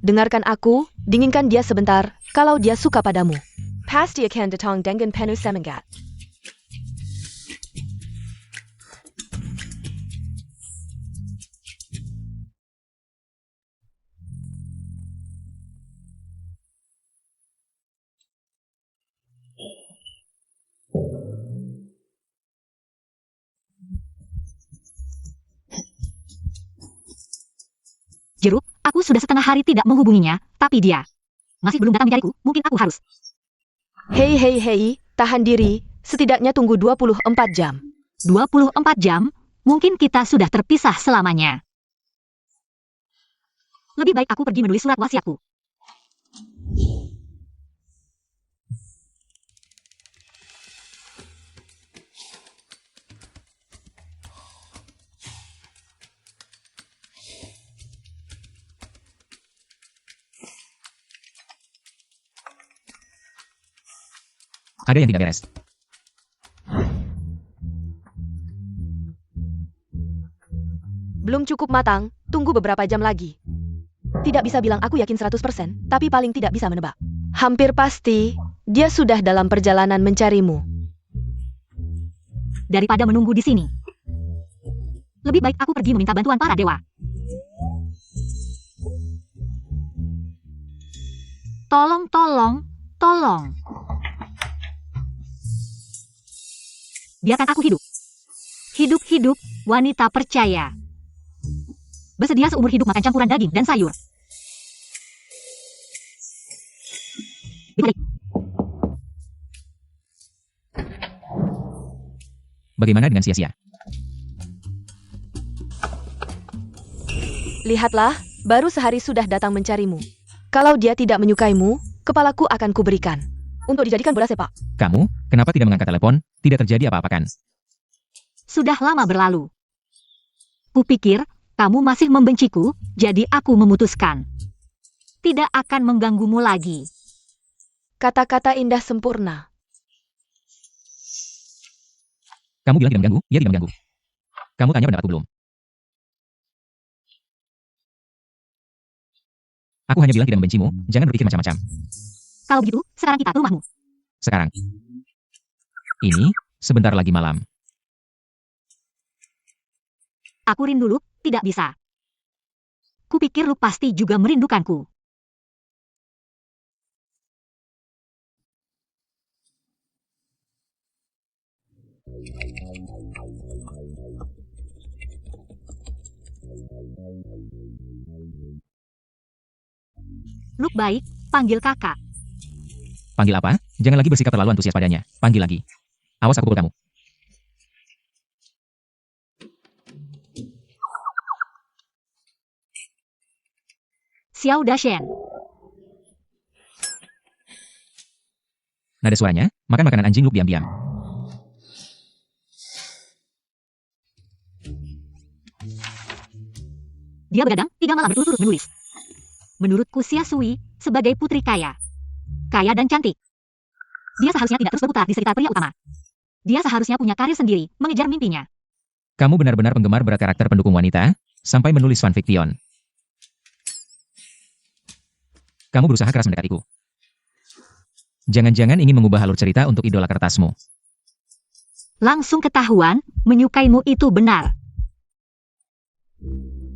Dengarkan aku, dinginkan dia sebentar, kalau dia suka padamu. Pasti akan datang dengan penuh semangat. Jeru, aku sudah setengah hari tidak menghubunginya, tapi dia masih belum datang mencariku, mungkin aku harus. Hei, tahan diri, setidaknya tunggu 24 jam. 24 jam, mungkin kita sudah terpisah selamanya. Lebih baik aku pergi menulis surat wasiatku. Ada yang tidak beres. Belum cukup matang, tunggu beberapa jam lagi. Tidak bisa bilang aku yakin 100%, tapi paling tidak bisa menebak. Hampir pasti, dia sudah dalam perjalanan mencarimu. Daripada menunggu di sini, lebih baik aku pergi meminta bantuan para dewa. Tolong. Biarkan aku hidup. Hidup, wanita percaya. Bersedia seumur hidup makan campuran daging dan sayur. Dibalik. Bagaimana dengan sia-sia? Lihatlah, baru sehari sudah datang mencarimu. Kalau dia tidak menyukaimu, kepalaku akan kuberikan. Untuk dijadikan bola sepak. Kamu, kenapa tidak mengangkat telepon? Tidak terjadi apa-apa kan? Sudah lama berlalu. Kupikir, kamu masih membenciku, jadi aku memutuskan. Tidak akan mengganggumu lagi. Kata-kata indah sempurna. Kamu bilang tidak mengganggu, ia tidak mengganggu. Kamu tanya pendapatku belum? Aku hanya bilang tidak membencimu, jangan berpikir macam-macam. Kalau begitu, sekarang kita ke rumahmu. Sekarang. Ini, sebentar lagi malam. Aku rindu Luke, tidak bisa. Kupikir Luke pasti juga merindukanku. Luke baik, panggil kakak. Panggil apa? Jangan lagi bersikap terlalu antusias padanya. Panggil lagi. Awas aku pukul kamu. Xiao Dashen. Nada suaranya, makan makanan anjing Luke diam-diam. Dia begadang 3 malam berturut-turut menulis. Menurutku Xia Sui sebagai putri kaya. Kaya dan cantik. Dia seharusnya tidak terus berputar di cerita pria utama. Dia seharusnya punya karir sendiri, mengejar mimpinya. Kamu benar-benar penggemar berat karakter pendukung wanita, sampai menulis fanfiction. Kamu berusaha keras mendekatiku. Jangan-jangan ingin mengubah alur cerita untuk idola kertasmu. Langsung ketahuan, menyukaimu itu benar.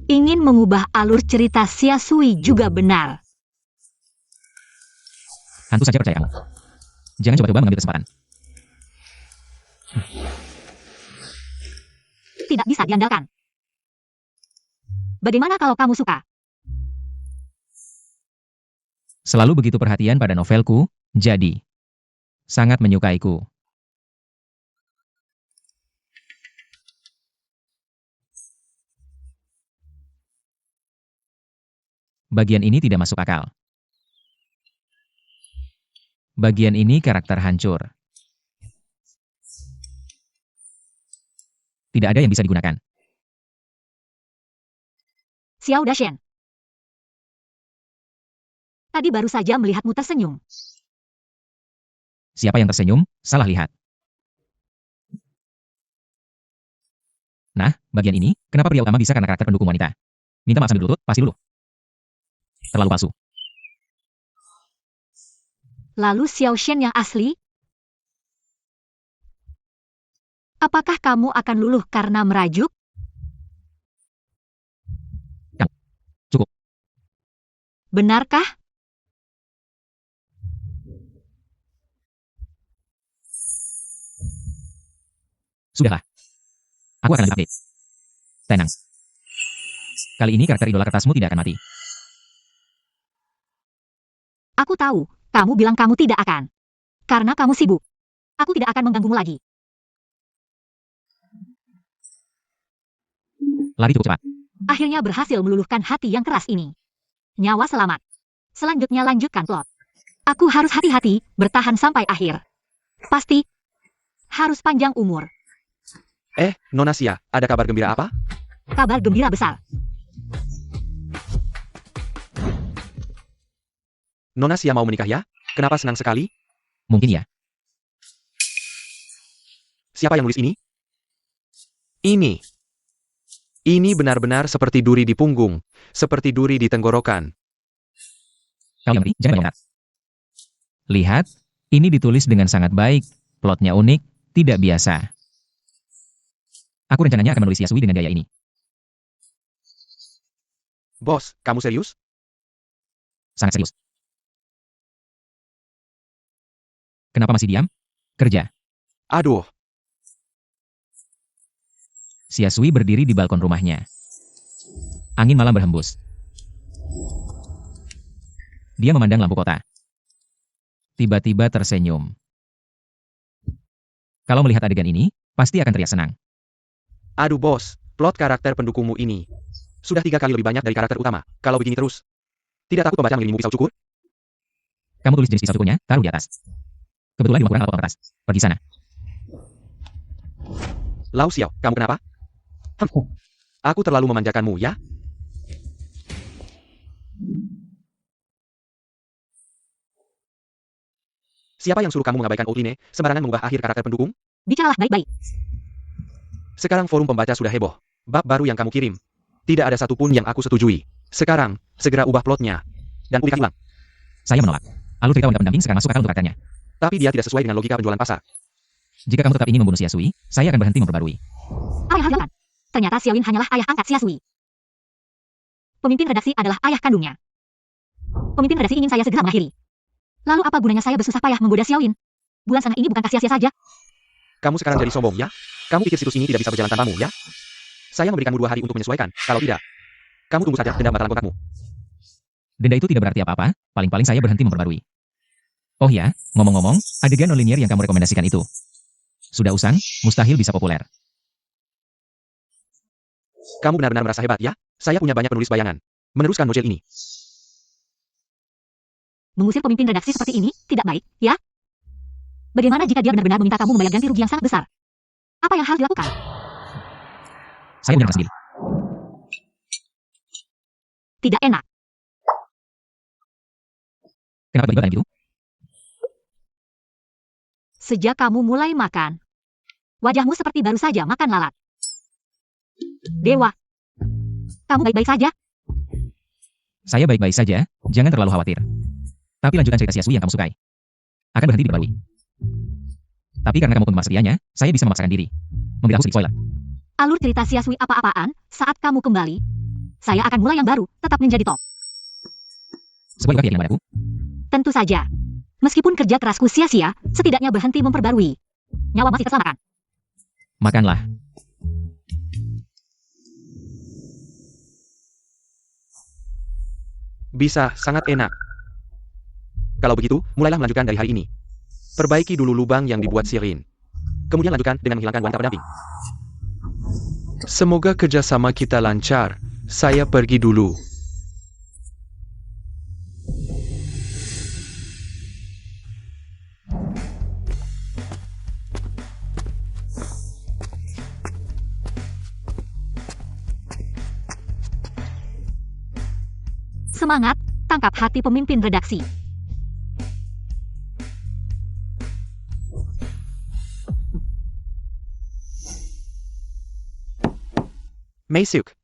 Ingin mengubah alur cerita Xia Sui juga benar. Hantu saja percaya kamu. Jangan coba-coba mengambil kesempatan. Tidak bisa diandalkan. Bagaimana kalau kamu suka? Selalu begitu perhatian pada novelku, jadi sangat menyukaiku. Bagian ini tidak masuk akal. Bagian ini karakter hancur. Tidak ada yang bisa digunakan. Xiao Dashen. Tadi baru saja melihatmu tersenyum. Siapa yang tersenyum, salah lihat. Nah, bagian ini, kenapa pria utama bisa karena karakter pendukung wanita? Minta maaf sambil lutut, pasti luluh. Terlalu palsu. Lalu Xiao Shen yang asli? Apakah kamu akan luluh karena merajuk? Cukup. Benarkah? Sudahlah. Aku akan lanjut update. Tenang. Kali ini karakter idola kertasmu tidak akan mati. Aku tahu, kamu bilang kamu tidak akan. Karena kamu sibuk. Aku tidak akan mengganggumu lagi. Lari cukup cepat. Akhirnya berhasil meluluhkan hati yang keras ini. Nyawa selamat. Selanjutnya lanjutkan plot. Aku harus hati-hati, bertahan sampai akhir. Pasti. Harus panjang umur. Nona Xia, ada kabar gembira apa? Kabar gembira besar. Nona Xia mau menikah ya? Kenapa senang sekali? Mungkin ya. Siapa yang nulis ini? Ini. Ini benar-benar seperti duri di punggung, seperti duri di tenggorokan. Kau yang ngerti, jangan meloncat. Lihat, ini ditulis dengan sangat baik, plotnya unik, tidak biasa. Aku rencananya akan menulis Xia Sui dengan gaya ini. Bos, kamu serius? Sangat serius. Kenapa masih diam? Kerja. Aduh, Xia Sui berdiri di balkon rumahnya. Angin malam berhembus. Dia memandang lampu kota. Tiba-tiba tersenyum. Kalau melihat adegan ini, pasti akan teriak senang. aduh bos, plot karakter pendukungmu ini sudah 3 kali lebih banyak dari karakter utama. Kalau begini terus, tidak takut pembaca mengelilingimu pisau cukur? Kamu tulis jenis pisau cukurnya, taruh di atas. Kebetulan di kurang atau kertas. Pergi sana. Lau Xiao, kamu kenapa? Aku terlalu memanjakanmu, ya? Siapa yang suruh kamu mengabaikan outline, sembarangan mengubah akhir karakter pendukung? Bicaralah baik-baik. Sekarang forum pembaca sudah heboh. Bab baru yang kamu kirim. Tidak ada satupun yang aku setujui. Sekarang, segera ubah plotnya. Dan publikasi ulang. Saya menolak. Alur cerita wanita pendamping sekarang masuk akal untuk karakternya. Tapi dia tidak sesuai dengan logika penjualan pasar. Jika kamu tetap ingin membunuh Xia Sui, saya akan berhenti memperbarui. Ayah hadiahkan. Ternyata Xiaoyin hanyalah ayah angkat Xia Sui. Pemimpin redaksi adalah ayah kandungnya. Pemimpin redaksi ingin saya segera mengakhiri. Lalu apa gunanya saya bersusah payah menggoda Xiaoyin? Bulan setengah ini bukankah sia-sia saja? Kamu sekarang jadi sombong, ya? Kamu pikir situs ini tidak bisa berjalan tanpamu, ya? Saya memberikanmu 2 hari untuk menyesuaikan. Kalau tidak, kamu tunggu saja denda batalan kontrakmu. Denda itu tidak berarti apa-apa, paling-paling saya berhenti memperbarui. Oh ya, ngomong-ngomong, adegan non-linear yang kamu rekomendasikan itu. Sudah usang, mustahil bisa populer. Kamu benar-benar merasa hebat, ya? Saya punya banyak penulis bayangan. Meneruskan novel ini. Mengusir pemimpin redaksi seperti ini, tidak baik, ya? Bagaimana jika dia benar-benar meminta kamu membayar ganti rugi yang sangat besar? Apa yang harus dilakukan? Saya menyerahkan sendiri. tidak enak. Kenapa tiba-tiba gitu? Sejak kamu mulai makan, wajahmu seperti baru saja makan lalat. Dewa, kamu baik-baik saja? Saya baik-baik saja, jangan terlalu khawatir. Tapi lanjutkan cerita Xiasui yang kamu sukai. Akan berhenti di Barui. Tapi karena kamu penggemar setianya, saya bisa memaksakan diri. Memberitahu sedikit spoiler. Alur cerita Xiasui apa-apaan, saat kamu kembali, saya akan mulai yang baru, tetap menjadi top. Sebuah juga keyakinan padaku. Tentu saja. Meskipun kerja kerasku sia-sia, setidaknya berhenti memperbarui. Nyawa masih terselamatkan. Makanlah. Bisa, sangat enak. Kalau begitu, mulailah melanjutkan dari hari ini. Perbaiki dulu lubang yang dibuat Sirin. Kemudian lanjutkan dengan menghilangkan wanita pendamping. Semoga kerjasama kita lancar. Saya pergi dulu. Semangat, tangkap hati pemimpin redaksi. Meisuk.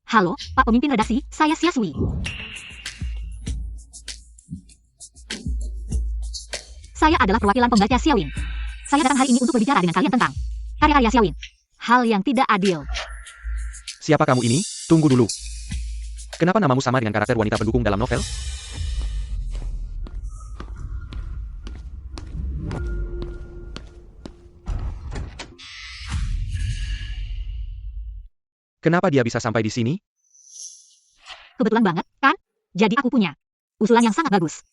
Halo, Pak Pemimpin Redaksi, saya Xiasui. Saya adalah perwakilan pembaca Xiaowin. Saya datang hari ini untuk berbicara dengan kalian tentang karya-karya Xiaowin. Hal yang tidak adil. Siapa kamu ini? Tunggu dulu. Kenapa namamu sama dengan karakter wanita pendukung dalam novel? Kenapa dia bisa sampai di sini? Kebetulan banget, kan? Jadi aku punya usulan yang sangat bagus.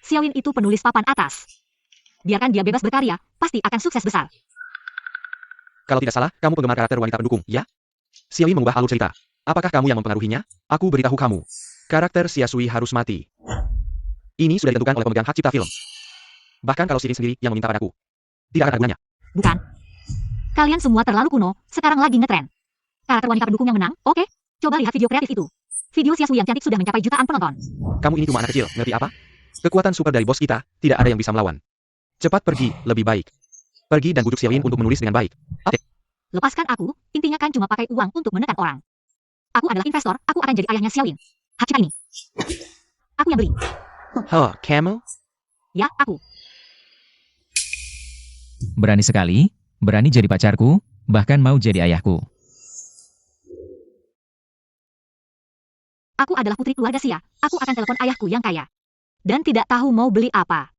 Xiaowin itu penulis papan atas. Biarkan dia bebas berkarya, pasti akan sukses besar. Kalau tidak salah, kamu penggemar karakter wanita pendukung, ya? Xiaowin mengubah alur cerita. Apakah kamu yang mempengaruhinya? Aku beritahu kamu. Karakter Xiasui harus mati. Ini sudah ditentukan oleh pemegang hak cipta film. Bahkan kalau Sirin sendiri yang meminta padaku. Tidak akan ada gunanya. Bukan? Kalian semua terlalu kuno, sekarang lagi ngetren. Karakter wanita pendukung yang menang, oke? Coba lihat video kreatif itu. Video Xiasui yang cantik sudah mencapai jutaan penonton. Kamu ini cuma anak kecil, ngerti apa? Kekuatan super dari bos kita, tidak ada yang bisa melawan. Cepat pergi, lebih baik. Pergi dan bujuk Xiaowin untuk menulis dengan baik. Lepaskan aku, intinya kan cuma pakai uang untuk menekan orang. Aku adalah investor, aku akan jadi ayahnya Xiaowin. Hak cipta ini. Aku yang beli. Kamu? Ya, aku. Berani sekali, berani jadi pacarku, bahkan mau jadi ayahku. Aku adalah putri keluarga Xia, aku akan telepon ayahku yang kaya. Dan tidak tahu mau beli apa.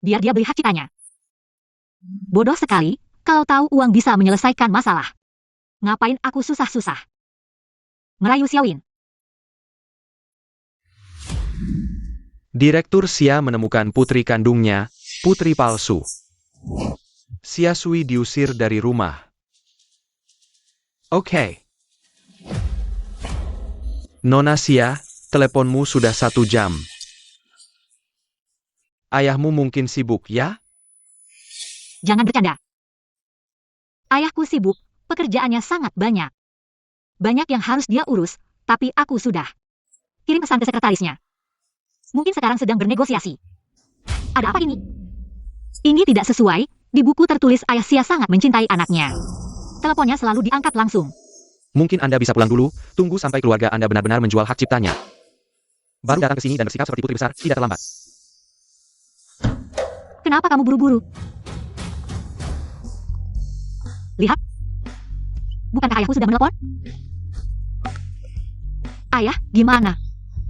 Biar dia beli hak ciptanya. Bodoh sekali, kalau tahu uang bisa menyelesaikan masalah. Ngapain aku susah-susah? Merayu Xiaowin. Direktur Xia menemukan putri kandungnya, putri palsu. Xiasui diusir dari rumah. Oke. Nona Xia, teleponmu sudah 1 jam. Ayahmu mungkin sibuk, ya? Jangan bercanda. Ayahku sibuk, pekerjaannya sangat banyak. Banyak yang harus dia urus, tapi aku sudah kirim pesan ke sekretarisnya. Mungkin sekarang sedang bernegosiasi. Ada apa ini? Ini tidak sesuai, di buku tertulis ayah Xia sangat mencintai anaknya. Teleponnya selalu diangkat langsung. Mungkin Anda bisa pulang dulu, tunggu sampai keluarga Anda benar-benar menjual hak ciptanya. Baru datang ke sini dan bersikap seperti putri besar, tidak terlambat. Kenapa kamu buru-buru? Lihat. Bukankah ayahku sudah menelpon? Ayah, gimana?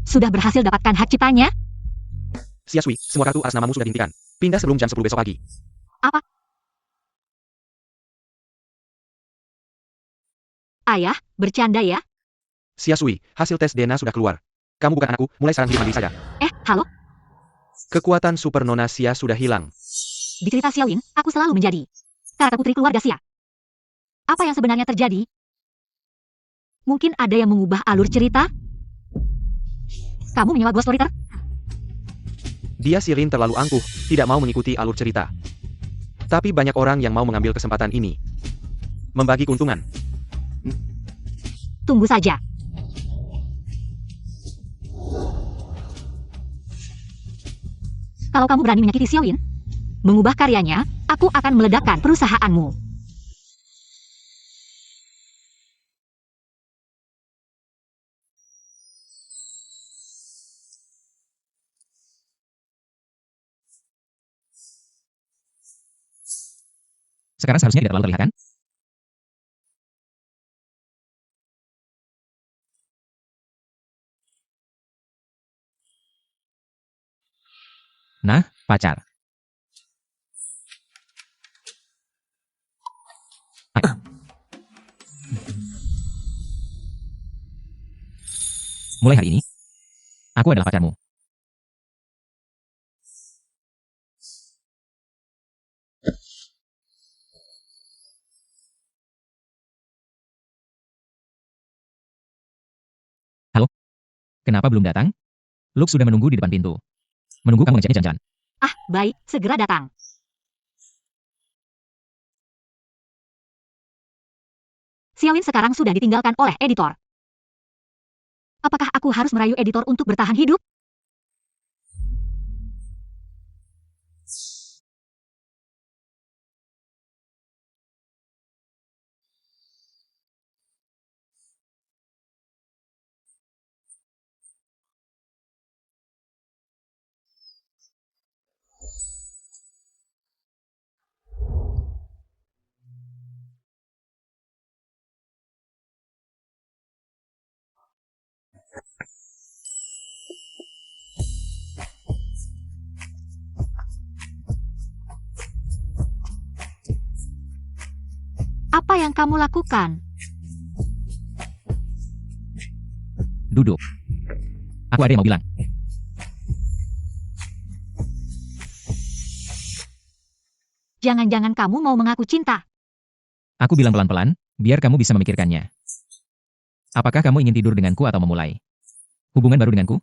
Sudah berhasil dapatkan hak ciptanya? Xiasui, semua kartu atas namamu sudah dihentikan. Pindah sebelum jam 10 besok pagi. Apa? Ayah, bercanda ya? Xiasui, hasil tes DNA sudah keluar. Kamu bukan anakku, mulai sekarang hidup mandiri saja. Halo? Kekuatan super Nona Xia sudah hilang. Di cerita Xiaowin, aku selalu menjadi karakter putri keluarga Xia. Apa yang sebenarnya terjadi? Mungkin ada yang mengubah alur cerita? Kamu menyewa ghost storyteller? Dia Sirin terlalu angkuh, tidak mau mengikuti alur cerita. Tapi banyak orang yang mau mengambil kesempatan ini. Membagi keuntungan. Tunggu saja. Kalau kamu berani menyakiti Xiaoyin, mengubah karyanya, aku akan meledakkan perusahaanmu. Sekarang seharusnya tidak terlalu terlihat kan? Nah, pacar. Mulai hari ini, aku adalah pacarmu. Halo? Kenapa belum datang? Luke sudah menunggu di depan pintu. Menunggu kamu ngajaknya jalan-jalan. Ah, baik, segera datang. Xiaoyin sekarang sudah ditinggalkan oleh editor. Apakah aku harus merayu editor untuk bertahan hidup? Apa yang kamu lakukan? Duduk. Aku ada yang mau bilang. Jangan-jangan kamu mau mengaku cinta. Aku bilang pelan-pelan, biar kamu bisa memikirkannya. Apakah kamu ingin tidur denganku atau memulai hubungan baru denganku?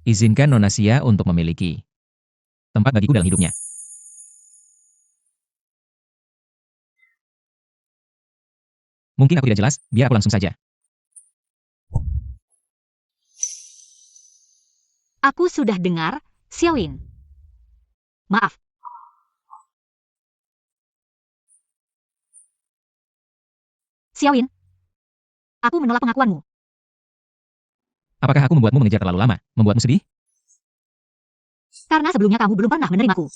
Izinkan Nona Xia untuk memiliki tempat bagiku dalam hidupnya. Mungkin aku tidak jelas, biar aku langsung saja. Aku sudah dengar, Xiaoyin. Maaf. Xiaoyin. Aku menolak pengakuanmu. Apakah aku membuatmu mengejar terlalu lama? Membuatmu sedih? Karena sebelumnya kamu belum pernah menerimaku.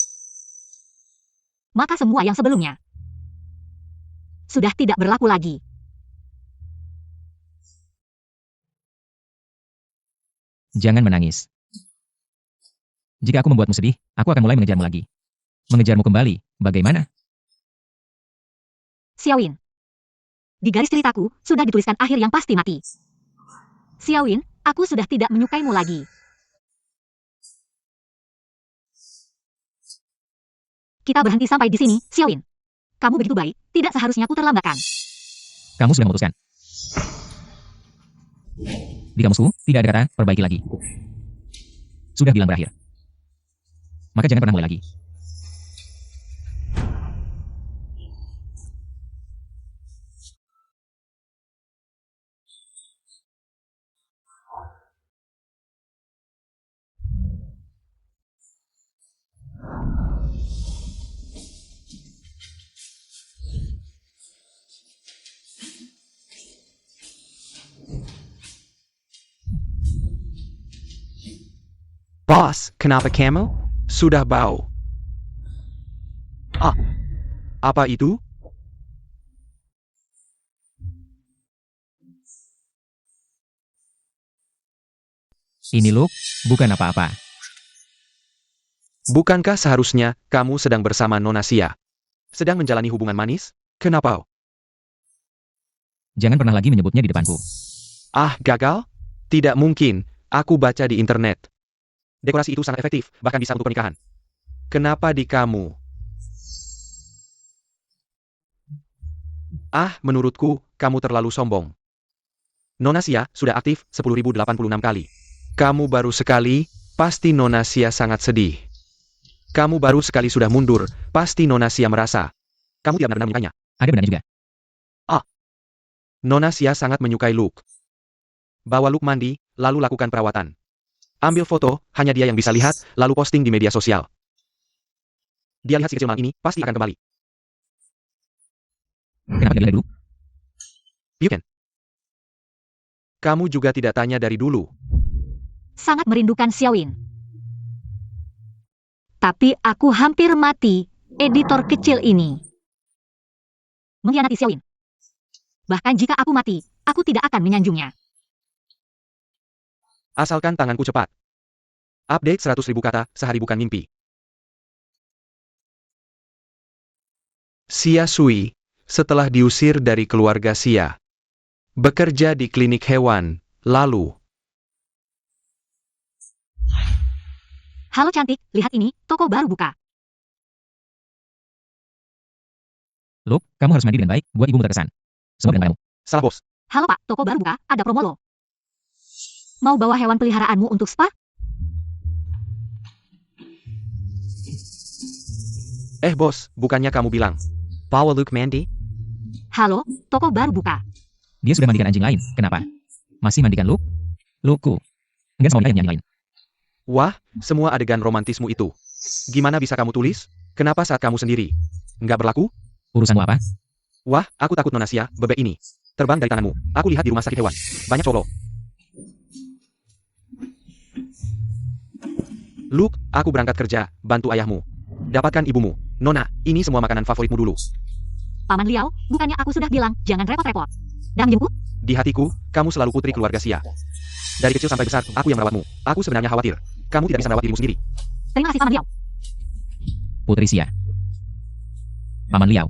Maka semua yang sebelumnya sudah tidak berlaku lagi. Jangan menangis. Jika aku membuatmu sedih, aku akan mulai mengejarmu lagi. Mengejarmu kembali, bagaimana? Xiaoyin. Di garis ceritaku, sudah dituliskan akhir yang pasti mati. Xiaoyin, aku sudah tidak menyukaimu lagi. Kita berhenti sampai di sini, Xiaoyin. Kamu begitu baik, tidak seharusnya ku terlambatkan. Kamu sudah memutuskan. Di kamusku, tidak ada kata, perbaiki lagi. Sudah bilang berakhir. Maka jangan pernah mulai lagi. Bos, kenapa kamu? Sudah bau. Ah, apa itu? Ini Luke, bukan apa-apa. Bukankah seharusnya kamu sedang bersama Nona Xia? Sedang menjalani hubungan manis? Kenapa? Jangan pernah lagi menyebutnya di depanku. Ah, gagal? Tidak mungkin, aku baca di internet. Dekorasi itu sangat efektif, bahkan bisa untuk pernikahan. Kenapa di kamu? Ah, menurutku, kamu terlalu sombong. Nona Xia sudah aktif 10.086 kali. Kamu baru sekali, pasti Nona Xia sangat sedih. Kamu baru sekali sudah mundur, pasti Nona Sia merasa. Kamu tidak benar-benar menyukainya. Ada benarnya juga. Nona Sia sangat menyukai Luke. Bawa Luke mandi, lalu lakukan perawatan. Ambil foto, hanya dia yang bisa lihat, lalu posting di media sosial. Dia lihat si kecil malam ini, pasti akan kembali. Kenapa tidak lihat dulu? Bukan. Kamu juga tidak tanya dari dulu. Sangat merindukan Xiaowin. Tapi aku hampir mati, editor kecil ini. Mengkhianati Xiaowin. Bahkan jika aku mati, aku tidak akan menyanjungnya. Asalkan tanganku cepat. Update 100.000 kata, sehari bukan mimpi. Xia Sui, setelah diusir dari keluarga Xia, bekerja di klinik hewan, lalu... Halo cantik, lihat ini, toko baru buka. Luke, kamu harus mandi dengan baik, buat ibumu terkesan. Semua dengan padamu. Salah bos. Halo pak, toko baru buka, ada promo loh. Mau bawa hewan peliharaanmu untuk spa? Bos, bukannya kamu bilang. Bawa Luke mandi? Halo, toko baru buka. Dia sudah mandikan anjing lain, kenapa? Masih mandikan Luke? Lukeku. Enggak semua yang lain. Wah, semua adegan romantismu itu. Gimana bisa kamu tulis? Kenapa saat kamu sendiri? Nggak berlaku? Urusanmu apa? Wah, aku takut Nona Sia, bebek ini. Terbang dari tanganmu. Aku lihat di rumah sakit hewan. Banyak colo. Luke, aku berangkat kerja, bantu ayahmu. Dapatkan ibumu. Nona, ini semua makanan favoritmu dulu. Paman Liao, bukannya aku sudah bilang, jangan repot-repot. Dan menjemput? Di hatiku, kamu selalu putri keluarga Sia. Dari kecil sampai besar, aku yang merawatmu. Aku sebenarnya khawatir. Kamu tidak bisa merawat dirimu sendiri. Terima kasih Paman Liao. Putri Sia. Paman Liao.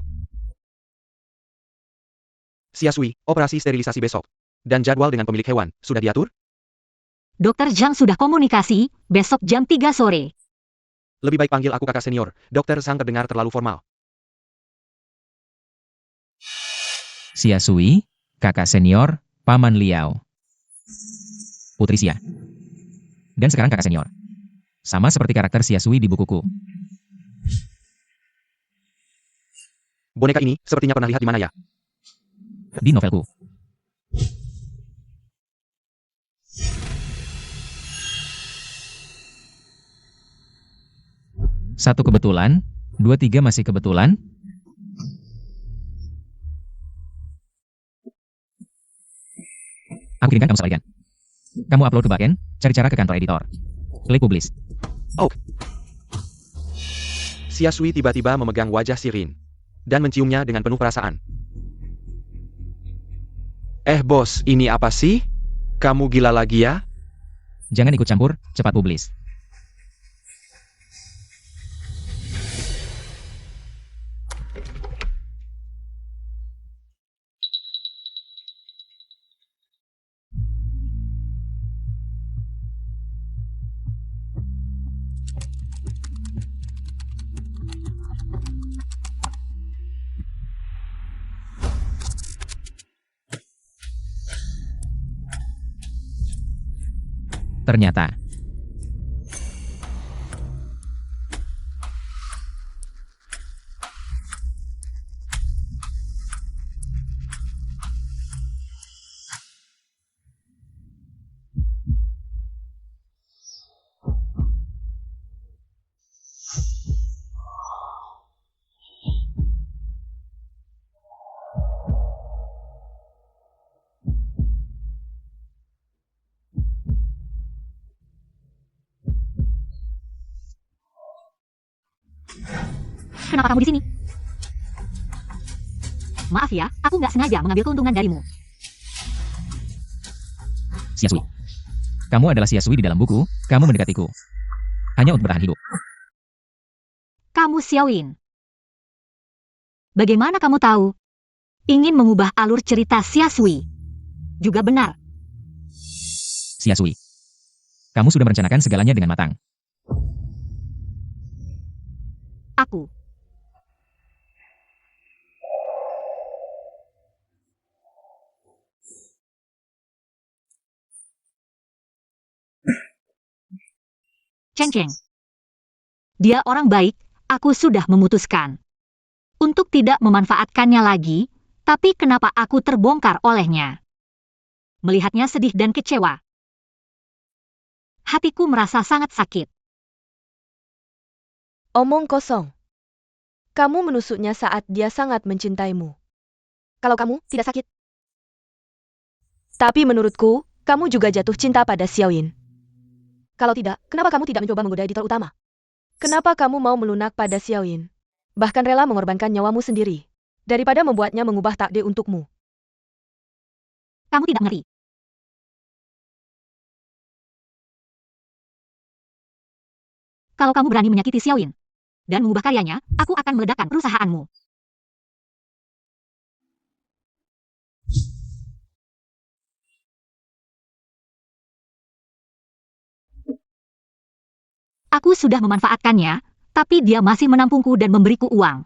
Xia Sui, operasi sterilisasi besok. Dan jadwal dengan pemilik hewan, sudah diatur? Dokter Zhang sudah komunikasi, besok jam 3 sore. Lebih baik panggil aku kakak senior. Dokter Zhang terdengar terlalu formal. Xia Sui, kakak senior, Paman Liao. Putri Sia. Dan sekarang kakak senior. Sama seperti karakter Xia Sui di bukuku. Boneka ini, sepertinya pernah lihat di mana ya? Di novelku. Satu kebetulan, 23 masih kebetulan. Aku kirimkan kamu sekalian. Kamu upload ke backend, cari cara ke kantor editor. Klik publish. Xia Sui tiba-tiba memegang wajah Sirin. Dan menciumnya dengan penuh perasaan. Bos, ini apa sih? Kamu gila lagi ya? Jangan ikut campur, cepat publish. Ternyata. Kenapa kamu di sini? Maaf ya, aku nggak sengaja mengambil keuntungan darimu. Xia Sui. Kamu adalah Xia Sui di dalam buku, kamu mendekatiku. Hanya untuk bertahan hidup. Kamu Xiaowin. Bagaimana kamu tahu? Ingin mengubah alur cerita Xia Sui. Juga benar. Xia Sui. Kamu sudah merencanakan segalanya dengan matang. Aku. Ceng-ceng. Dia orang baik, aku sudah memutuskan untuk tidak memanfaatkannya lagi, tapi kenapa aku terbongkar olehnya? Melihatnya sedih dan kecewa, hatiku merasa sangat sakit. Omong kosong. Kamu menusuknya saat dia sangat mencintaimu. Kalau kamu tidak sakit. Tapi menurutku, kamu juga jatuh cinta pada Xiaoyin. Kalau tidak, kenapa kamu tidak mencoba menggoda editor utama? Kenapa kamu mau melunak pada Xiaoyin? Bahkan rela mengorbankan nyawamu sendiri, daripada membuatnya mengubah takdir untukmu. Kamu tidak ngerti. Kalau kamu berani menyakiti Xiaoyin dan mengubah karyanya, aku akan meledakkan perusahaanmu. Aku sudah memanfaatkannya, tapi dia masih menampungku dan memberiku uang.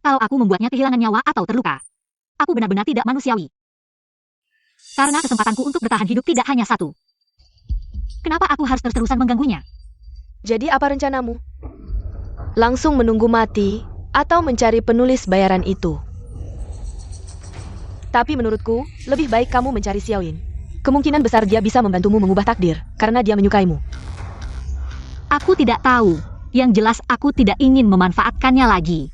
Kalau aku membuatnya kehilangan nyawa atau terluka, aku benar-benar tidak manusiawi. Karena kesempatanku untuk bertahan hidup tidak hanya satu. Kenapa aku harus terus-terusan mengganggunya? Jadi apa rencanamu? Langsung menunggu mati, atau mencari penulis bayaran itu? Tapi menurutku, lebih baik kamu mencari Xiaoyin. Kemungkinan besar dia bisa membantumu mengubah takdir, karena dia menyukaimu. Aku tidak tahu. Yang jelas aku tidak ingin memanfaatkannya lagi.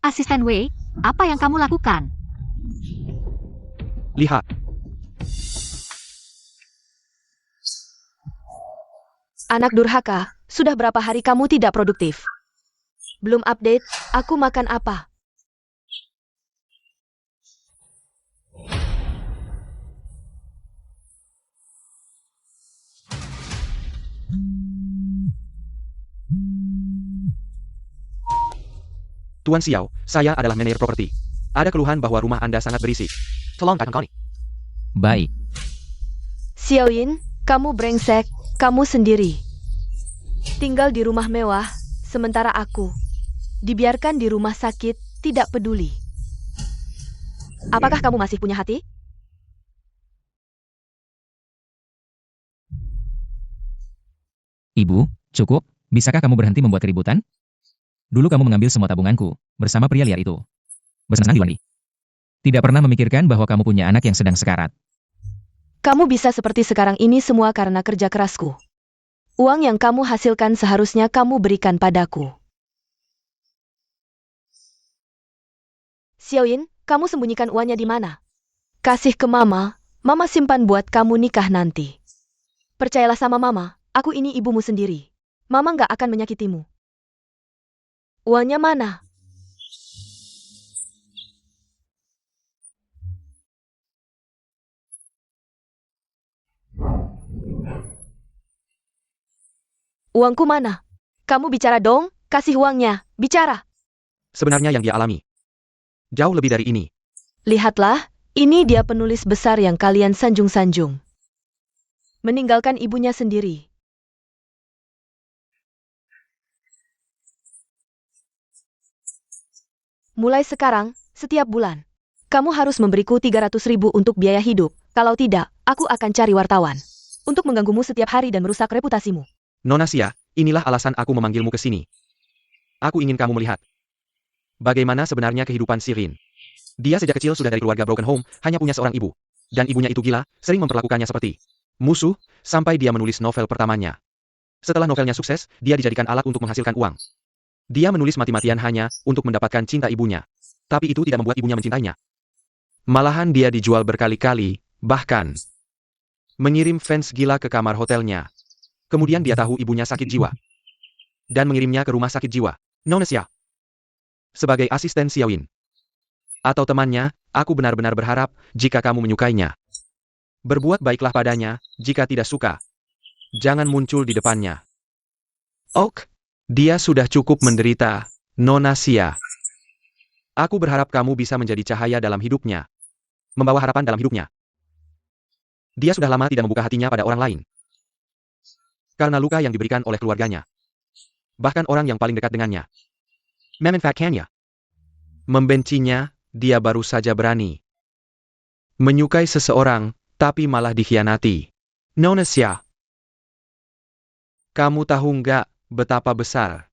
Asisten Wei, apa yang kamu lakukan? Lihat. Anak durhaka, sudah berapa hari kamu tidak produktif? Belum update, aku makan apa? Tuan Xiao, saya adalah manajer properti. Ada keluhan bahwa rumah Anda sangat berisik. Tolong katakan kau. Baik. Xiaoyin, kamu brengsek, kamu sendiri. Tinggal di rumah mewah, sementara aku dibiarkan di rumah sakit, tidak peduli. Apakah kamu masih punya hati? Ibu, cukup. Bisakah kamu berhenti membuat keributan? Dulu kamu mengambil semua tabunganku, bersama pria liar itu. Bersenang-senang di Wandi. Tidak pernah memikirkan bahwa kamu punya anak yang sedang sekarat. Kamu bisa seperti sekarang ini semua karena kerja kerasku. Uang yang kamu hasilkan seharusnya kamu berikan padaku. Xiaoyin, kamu sembunyikan uangnya di mana? Kasih ke Mama, Mama simpan buat kamu nikah nanti. Percayalah sama Mama, aku ini ibumu sendiri. Mama nggak akan menyakitimu. Uangnya mana? Uangku mana? Kamu bicara dong, kasih uangnya, bicara. Sebenarnya yang dia alami jauh lebih dari ini. Lihatlah, ini dia penulis besar yang kalian sanjung-sanjung. Meninggalkan ibunya sendiri. Mulai sekarang, setiap bulan, kamu harus memberiku 300.000 untuk biaya hidup. Kalau tidak, aku akan cari wartawan untuk mengganggumu setiap hari dan merusak reputasimu. Nona Xia, inilah alasan aku memanggilmu ke sini. Aku ingin kamu melihat bagaimana sebenarnya kehidupan Sirin. Dia sejak kecil sudah dari keluarga broken home, hanya punya seorang ibu. Dan ibunya itu gila, sering memperlakukannya seperti musuh, sampai dia menulis novel pertamanya. Setelah novelnya sukses, dia dijadikan alat untuk menghasilkan uang. Dia menulis mati-matian hanya untuk mendapatkan cinta ibunya. Tapi itu tidak membuat ibunya mencintainya. Malahan dia dijual berkali-kali, bahkan mengirim fans gila ke kamar hotelnya. Kemudian dia tahu ibunya sakit jiwa. Dan mengirimnya ke rumah sakit jiwa. Nona Xia. Sebagai asisten Xiaoyin. Atau temannya, aku benar-benar berharap jika kamu menyukainya. Berbuat baiklah padanya, jika tidak suka. Jangan muncul di depannya. Ok. Dia sudah cukup menderita, Nona Xia. Aku berharap kamu bisa menjadi cahaya dalam hidupnya. Membawa harapan dalam hidupnya. Dia sudah lama tidak membuka hatinya pada orang lain. Karena luka yang diberikan oleh keluarganya. Bahkan orang yang paling dekat dengannya. Memanfaatkannya. Membencinya, dia baru saja berani Menyukai seseorang, tapi malah dikhianati. Nona Xia. Kamu tahu nggak betapa besar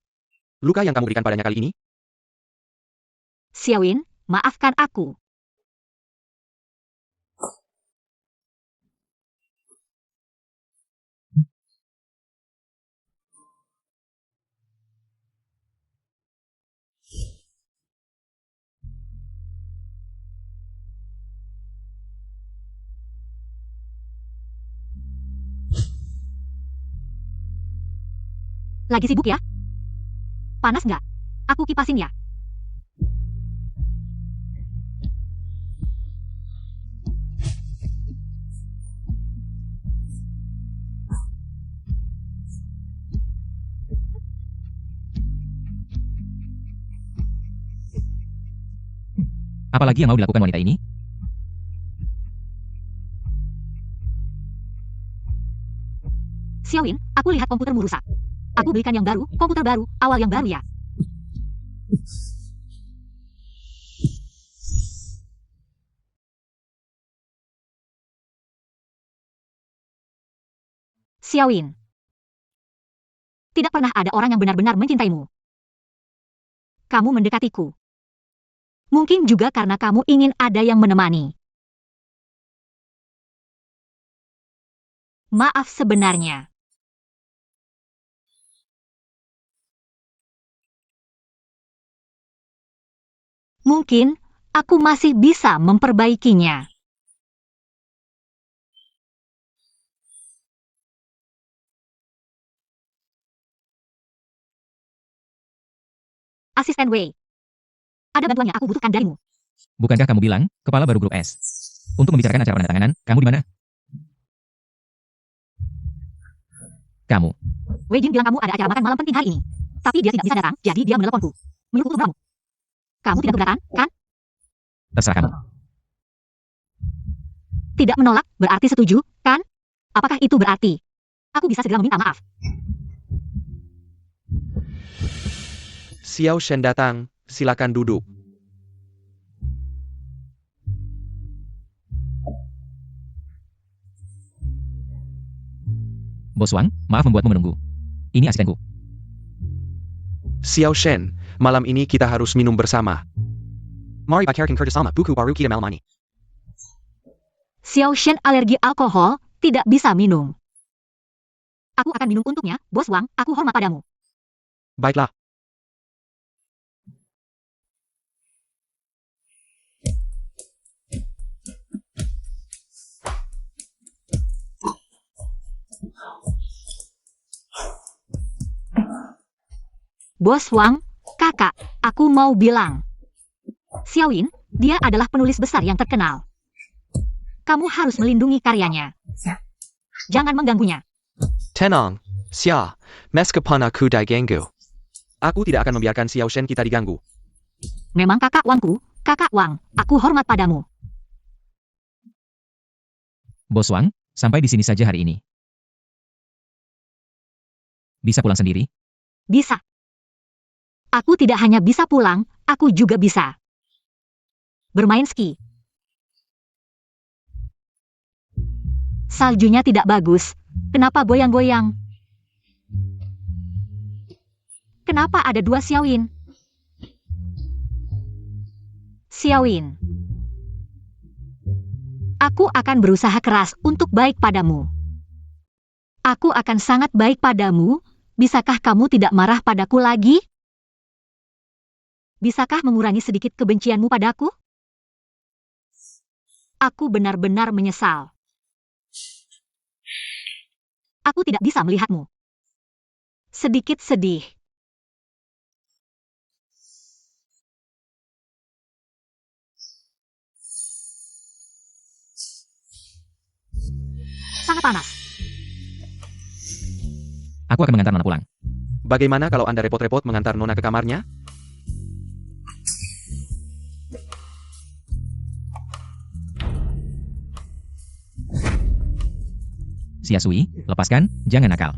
luka yang kamu berikan padanya kali ini? Xiaowin, maafkan aku. Lagi sibuk ya? Panas nggak? Aku kipasin ya. Apalagi yang mau dilakukan wanita ini? Xiaowin, aku lihat komputermu rusak. Aku belikan yang baru, komputer baru, awal yang baru ya. Xiaowin. Tidak pernah ada orang yang benar-benar mencintaimu. Kamu mendekatiku. Mungkin juga karena kamu ingin ada yang menemani. Maaf sebenarnya. Mungkin aku masih bisa memperbaikinya. Asisten Wei. Ada bantuan yang aku butuhkan darimu. Bukankah kamu bilang, kepala baru grup S? Untuk membicarakan acara penandatanganan, kamu di mana? Kamu. Wei Jin bilang kamu ada acara makan malam penting hari ini. Tapi dia tidak bisa datang, jadi dia meneleponku. Menyuruhku untuk meramu. Kamu tidak keberatan, kan? Terserah kamu. Tidak menolak, berarti setuju, kan? Apakah itu berarti aku bisa segera meminta maaf? Xiao Shen datang, silakan duduk. Bos Wang, maaf membuatmu menunggu. Ini asistenku. Xiao Shen, malam ini kita harus minum bersama. Mari bicarakan kerjasama buku baru kita malam ini. Xiao Shen alergi alkohol, tidak bisa minum. Aku akan minum untuknya, Bos Wang, aku hormat padamu. Baiklah. Bos Wang, kakak, aku mau bilang. Xiaowin, dia adalah penulis besar yang terkenal. Kamu harus melindungi karyanya. Jangan mengganggunya. Tenang, Xia, meskipun aku diganggu. Aku tidak akan membiarkan Xiao Shen kita diganggu. Memang kakak Wangku, kakak Wang, aku hormat padamu. Bos Wang, sampai di sini saja hari ini. Bisa pulang sendiri? Bisa. Aku tidak hanya bisa pulang, aku juga bisa bermain ski. Saljunya tidak bagus. Kenapa goyang-goyang? Kenapa ada dua Xiaowin? Xiaowin. Aku akan berusaha keras untuk baik padamu. Aku akan sangat baik padamu. Bisakah kamu tidak marah padaku lagi? Bisakah mengurangi sedikit kebencianmu padaku? Aku benar-benar menyesal. Aku tidak bisa melihatmu. Sedikit sedih. Sangat panas. Aku akan mengantar Nona pulang. Bagaimana kalau Anda repot-repot mengantar Nona ke kamarnya? Xia Sui, lepaskan, jangan nakal.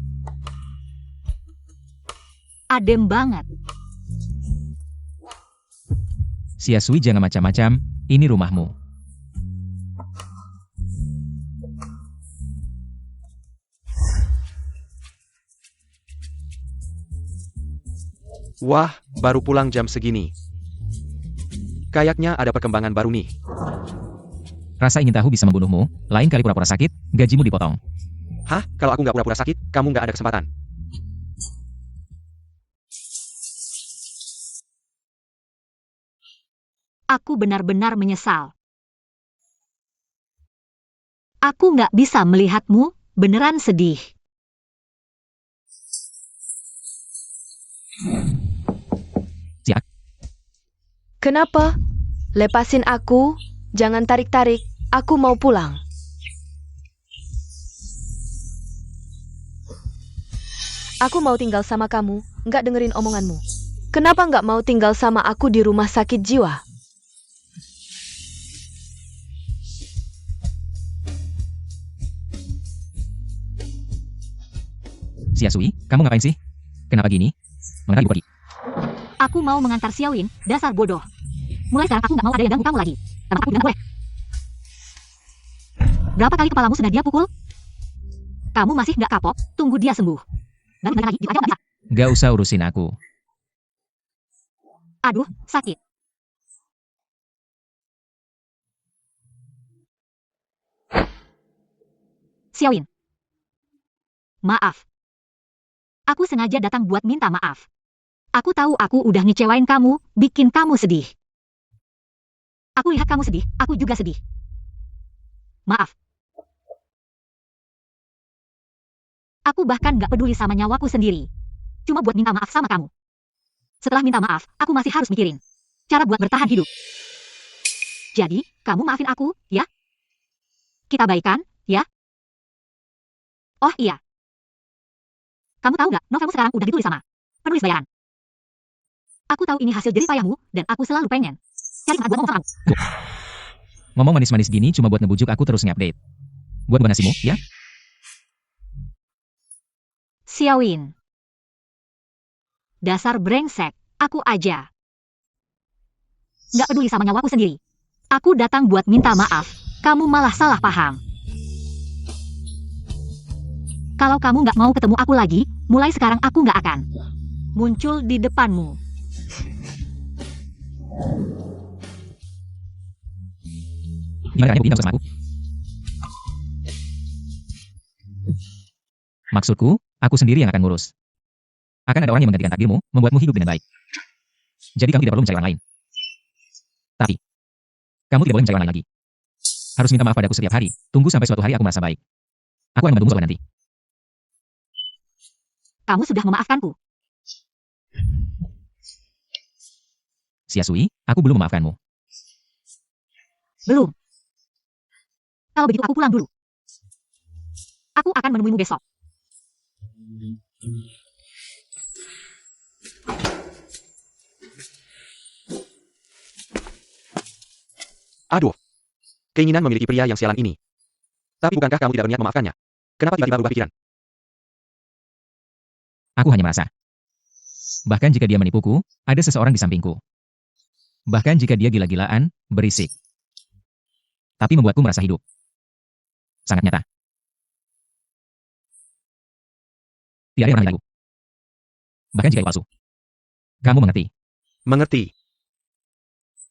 Adem banget. Xia Sui jangan macam-macam, ini rumahmu. Wah, baru pulang jam segini. Kayaknya ada perkembangan baru nih. Rasa ingin tahu bisa membunuhmu, lain kali pura-pura sakit, gajimu dipotong. Hah? Kalau aku nggak pura-pura sakit, kamu nggak ada kesempatan. Aku benar-benar menyesal. Aku nggak bisa melihatmu, beneran sedih. Siak, Kenapa? Lepasin aku, jangan tarik-tarik, aku mau pulang. Aku mau tinggal sama kamu, nggak dengerin omonganmu. Kenapa nggak mau tinggal sama aku di rumah sakit jiwa? Xiasui, kamu ngapain sih? Kenapa gini? Mengapa ibu pergi? Aku mau mengantar Xiaoyin, dasar bodoh. Mulai sekarang aku nggak mau ada yang ganggu kamu lagi. Karena aku bilang boleh. Berapa kali kepalamu sudah dia pukul? Kamu masih nggak kapok? Tunggu dia sembuh. Dan lagi, gitu aja nggak bisa. Gak usah urusin aku. Aduh, sakit. Xiaoyin. Maaf. Aku sengaja datang buat minta maaf. Aku tahu aku udah ngecewain kamu, bikin kamu sedih. Aku lihat kamu sedih, aku juga sedih. Maaf. Aku bahkan gak peduli sama nyawaku sendiri. Cuma buat minta maaf sama kamu. Setelah minta maaf, aku masih harus mikirin cara buat bertahan hidup. Jadi, kamu maafin aku, ya? Kita baikan, ya? Oh iya. Kamu tahu nggak, novelmu sekarang udah ditulis sama penulis bayaran. Aku tahu ini hasil jerih payahmu, dan aku selalu pengen cari semangat buat ngomong sama kamu. Ngomong manis-manis gini cuma buat ngebujuk aku terus nge-update. Buat bukan nasimu, ya? Xiaoyin. Dasar brengsek, aku aja nggak peduli sama nyawaku sendiri. Aku datang buat minta maaf, kamu malah salah paham. Kalau kamu nggak mau ketemu aku lagi, mulai sekarang aku nggak akan muncul di depanmu. Gimana caranya buktiin kamu sama aku? Maksudku, aku sendiri yang akan ngurus. Akan ada orang yang menggantikan takdirmu, membuatmu hidup dengan baik. Jadi kamu tidak perlu mencari orang lain. Tapi, kamu tidak boleh mencari orang lain lagi. Harus minta maaf padaku setiap hari, tunggu sampai suatu hari aku merasa baik. Aku akan membantumu soal nanti. Kamu sudah memaafkanku. Xiasui, aku belum memaafkanmu. Belum. Kalau begitu aku pulang dulu. Aku akan menemuimu besok. Aduh. Keinginan memiliki pria yang sialan ini. Tapi bukankah kamu tidak berniat memaafkannya? Kenapa tiba-tiba berubah pikiran? Aku hanya merasa. Bahkan jika dia menipuku, ada seseorang di sampingku. Bahkan jika dia gila-gilaan, berisik. Tapi membuatku merasa hidup. Sangat nyata. Tidak ada yang ragu. Bahkan jika itu palsu. Kamu mengerti. Mengerti.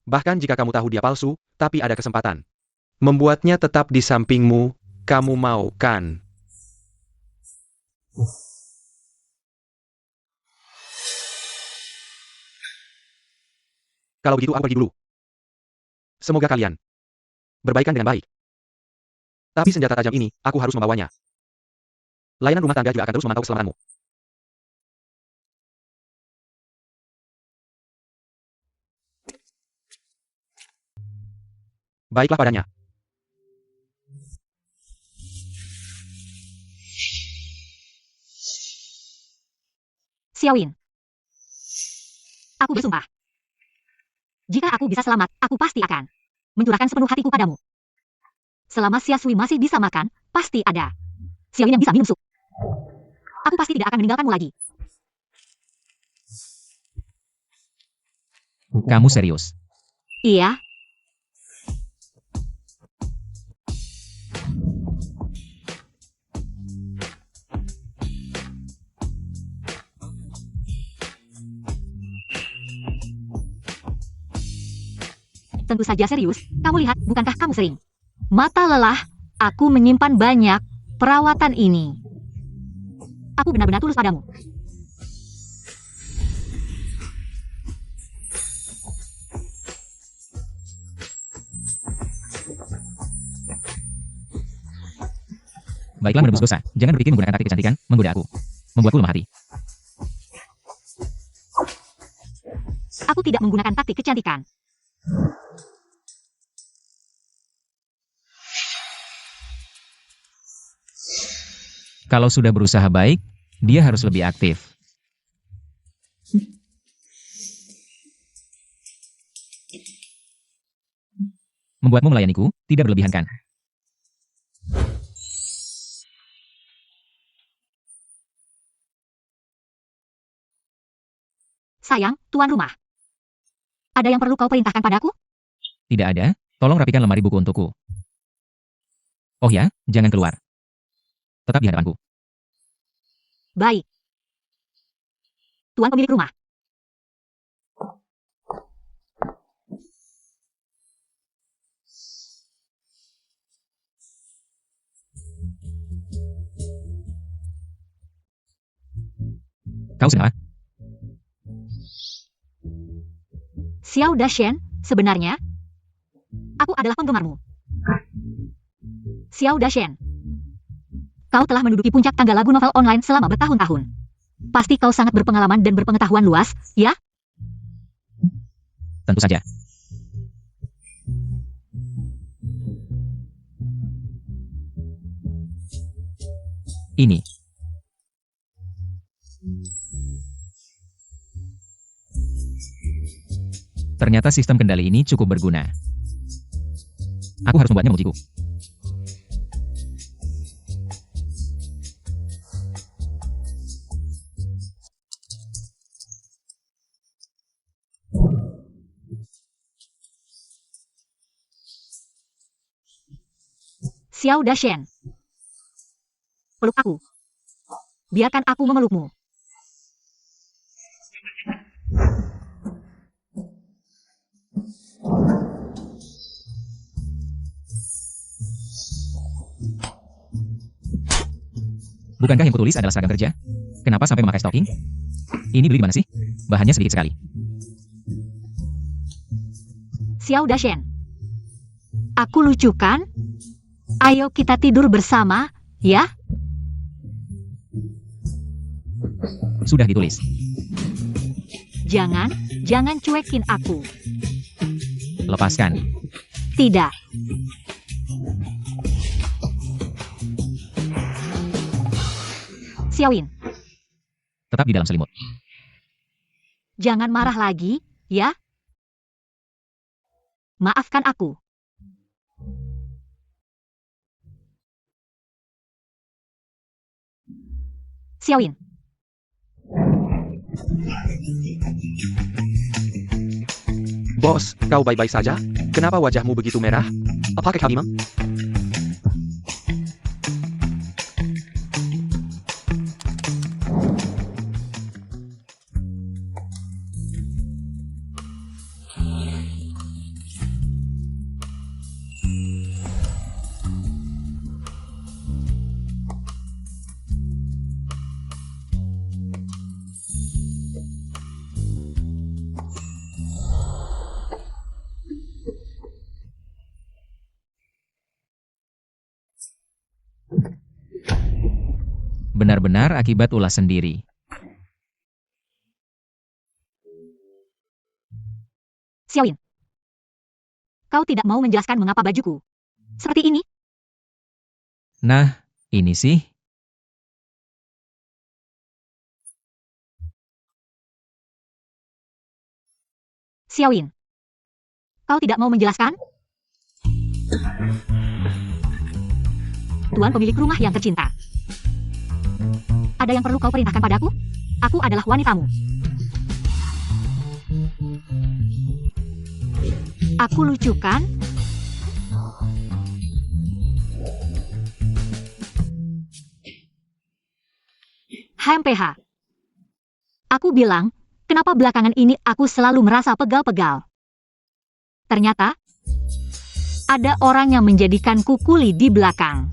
Bahkan jika kamu tahu dia palsu, tapi ada kesempatan membuatnya tetap di sampingmu, kamu mau kan? Kalau begitu aku pergi dulu. Semoga kalian berbaikan dengan baik. Tapi senjata tajam ini, aku harus membawanya. Layanan rumah tangga juga akan terus memantau keselamatanmu. Baiklah padanya. Xiaoyin. Aku bersumpah. Jika aku bisa selamat, aku pasti akan mencurahkan sepenuh hatiku padamu. Selama Xiasui masih bisa makan, pasti ada Xiaoyin yang bisa minum sup. Aku pasti tidak akan meninggalkanmu lagi. Kamu serius. Iya. Tentu saja serius, kamu lihat, bukankah kamu sering? Mata lelah, aku menyimpan banyak perawatan ini. Aku benar-benar tulus padamu. Baiklah menebus dosa, jangan berpikir menggunakan taktik kecantikan, menggoda aku. Membuatku lemah hati. Aku tidak menggunakan taktik kecantikan. Kalau sudah berusaha baik, dia harus lebih aktif. Membuatmu melayaniku, tidak berlebihan kan? Sayang, tuan rumah. Ada yang perlu kau perintahkan padaku? Tidak ada, tolong rapikan lemari buku untukku. Oh ya, jangan keluar. Tetap di hadapanku. Baik. Tuan pemilik rumah. Kau sedang apa? Xiao Dashen, sebenarnya, aku adalah penggemarmu. Xiao Dashen. Kau telah menduduki puncak tangga lagu novel online selama bertahun-tahun. Pasti kau sangat berpengalaman dan berpengetahuan luas, ya? Tentu saja. Ini. Ternyata sistem kendali ini cukup berguna. Aku harus membuatnya mengujiku. Xiao Dashen. Peluk aku. Biarkan aku memelukmu. Bukankah yang kutulis adalah seragam kerja? Kenapa sampai memakai stocking? Ini beli di mana sih? Bahannya sedikit sekali. Xiao Dashen. Aku lucu kan? Ayo kita tidur bersama, ya? Sudah ditulis. Jangan cuekin aku. Lepaskan. Tidak. Xiaowin, Tetap di dalam selimut. jangan marah lagi, ya? Maafkan aku. Xiaowin. Bos, kau baik-baik saja? Kenapa wajahmu begitu merah? Apakah kau demam? Benar-benar akibat ulah sendiri. Xiaowin. Kau tidak mau menjelaskan mengapa bajuku seperti ini? Nah, ini sih. Xiaowin. Kau tidak mau menjelaskan? Tuan pemilik rumah yang tercinta. Ada yang perlu kau perintahkan padaku? Aku adalah wanitamu. Aku lucu kan? HMPH. Aku bilang, kenapa belakangan ini aku selalu merasa pegal-pegal? Ternyata, ada orang yang menjadikanku kuli di belakang.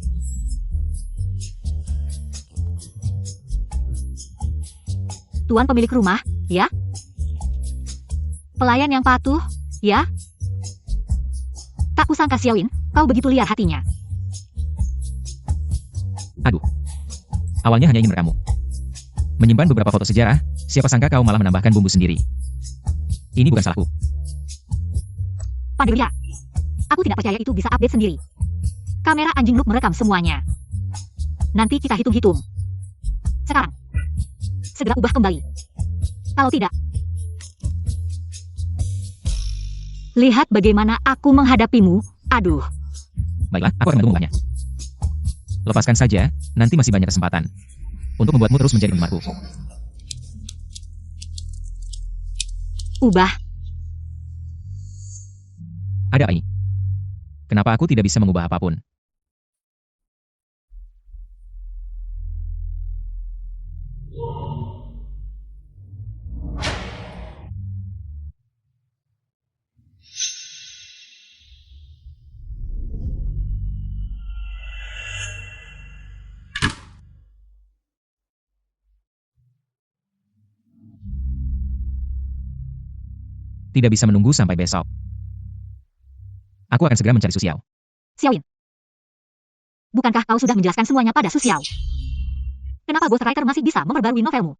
Tuan pemilik rumah, ya? Pelayan yang patuh, ya? Tak kusangka Xiaoyin, kau begitu liar hatinya. Aduh. Awalnya hanya ingin berkamu. Menyimpan beberapa foto sejarah, siapa sangka kau malah menambahkan bumbu sendiri. Ini bukan salahku. Pandai Lia. Aku tidak percaya itu bisa update sendiri. Kamera anjing Luke merekam semuanya. Nanti kita hitung-hitung. Sekarang. Segera ubah kembali. Kalau tidak. Lihat bagaimana aku menghadapimu. Aduh. Baiklah, aku akan membantu mengubahnya. Lepaskan saja, nanti masih banyak kesempatan. Untuk membuatmu terus menjadi penggemarku. Ubah. Ada apa ini? Kenapa aku tidak bisa mengubah apapun? Tidak bisa menunggu sampai besok. Aku akan segera mencari Su Xiao. Xiaoyin. Bukankah kau sudah menjelaskan semuanya pada Su Xiao? Kenapa Ghostwriter masih bisa memperbarui novelmu?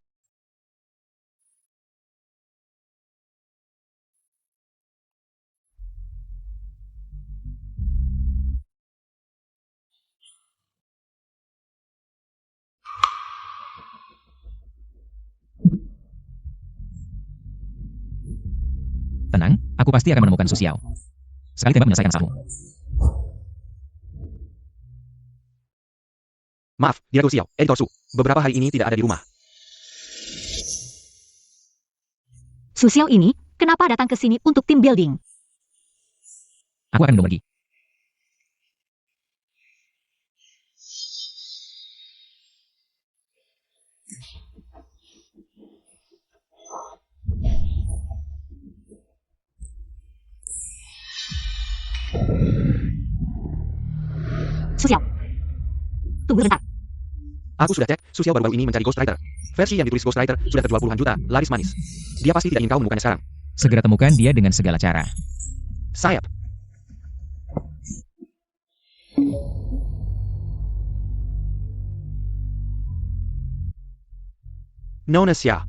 Tenang, aku pasti akan menemukan Su Xiao. Sekali tembak menyelesaikan masalahmu. Maaf, Direktur Xiao, Editor Su. Beberapa hari ini tidak ada di rumah. Su Xiao ini, kenapa datang ke sini untuk tim building? Aku akan minum lagi. Su Xiao. Tunggu sebentar. Aku sudah cek, Su Xiao baru-baru ini mencari Ghostwriter. Versi yang ditulis Ghostwriter sudah terjual puluhan juta, laris manis. Dia pasti tidak ingin kau menemukannya sekarang. Segera temukan dia dengan segala cara. Sayap. Nona Xia.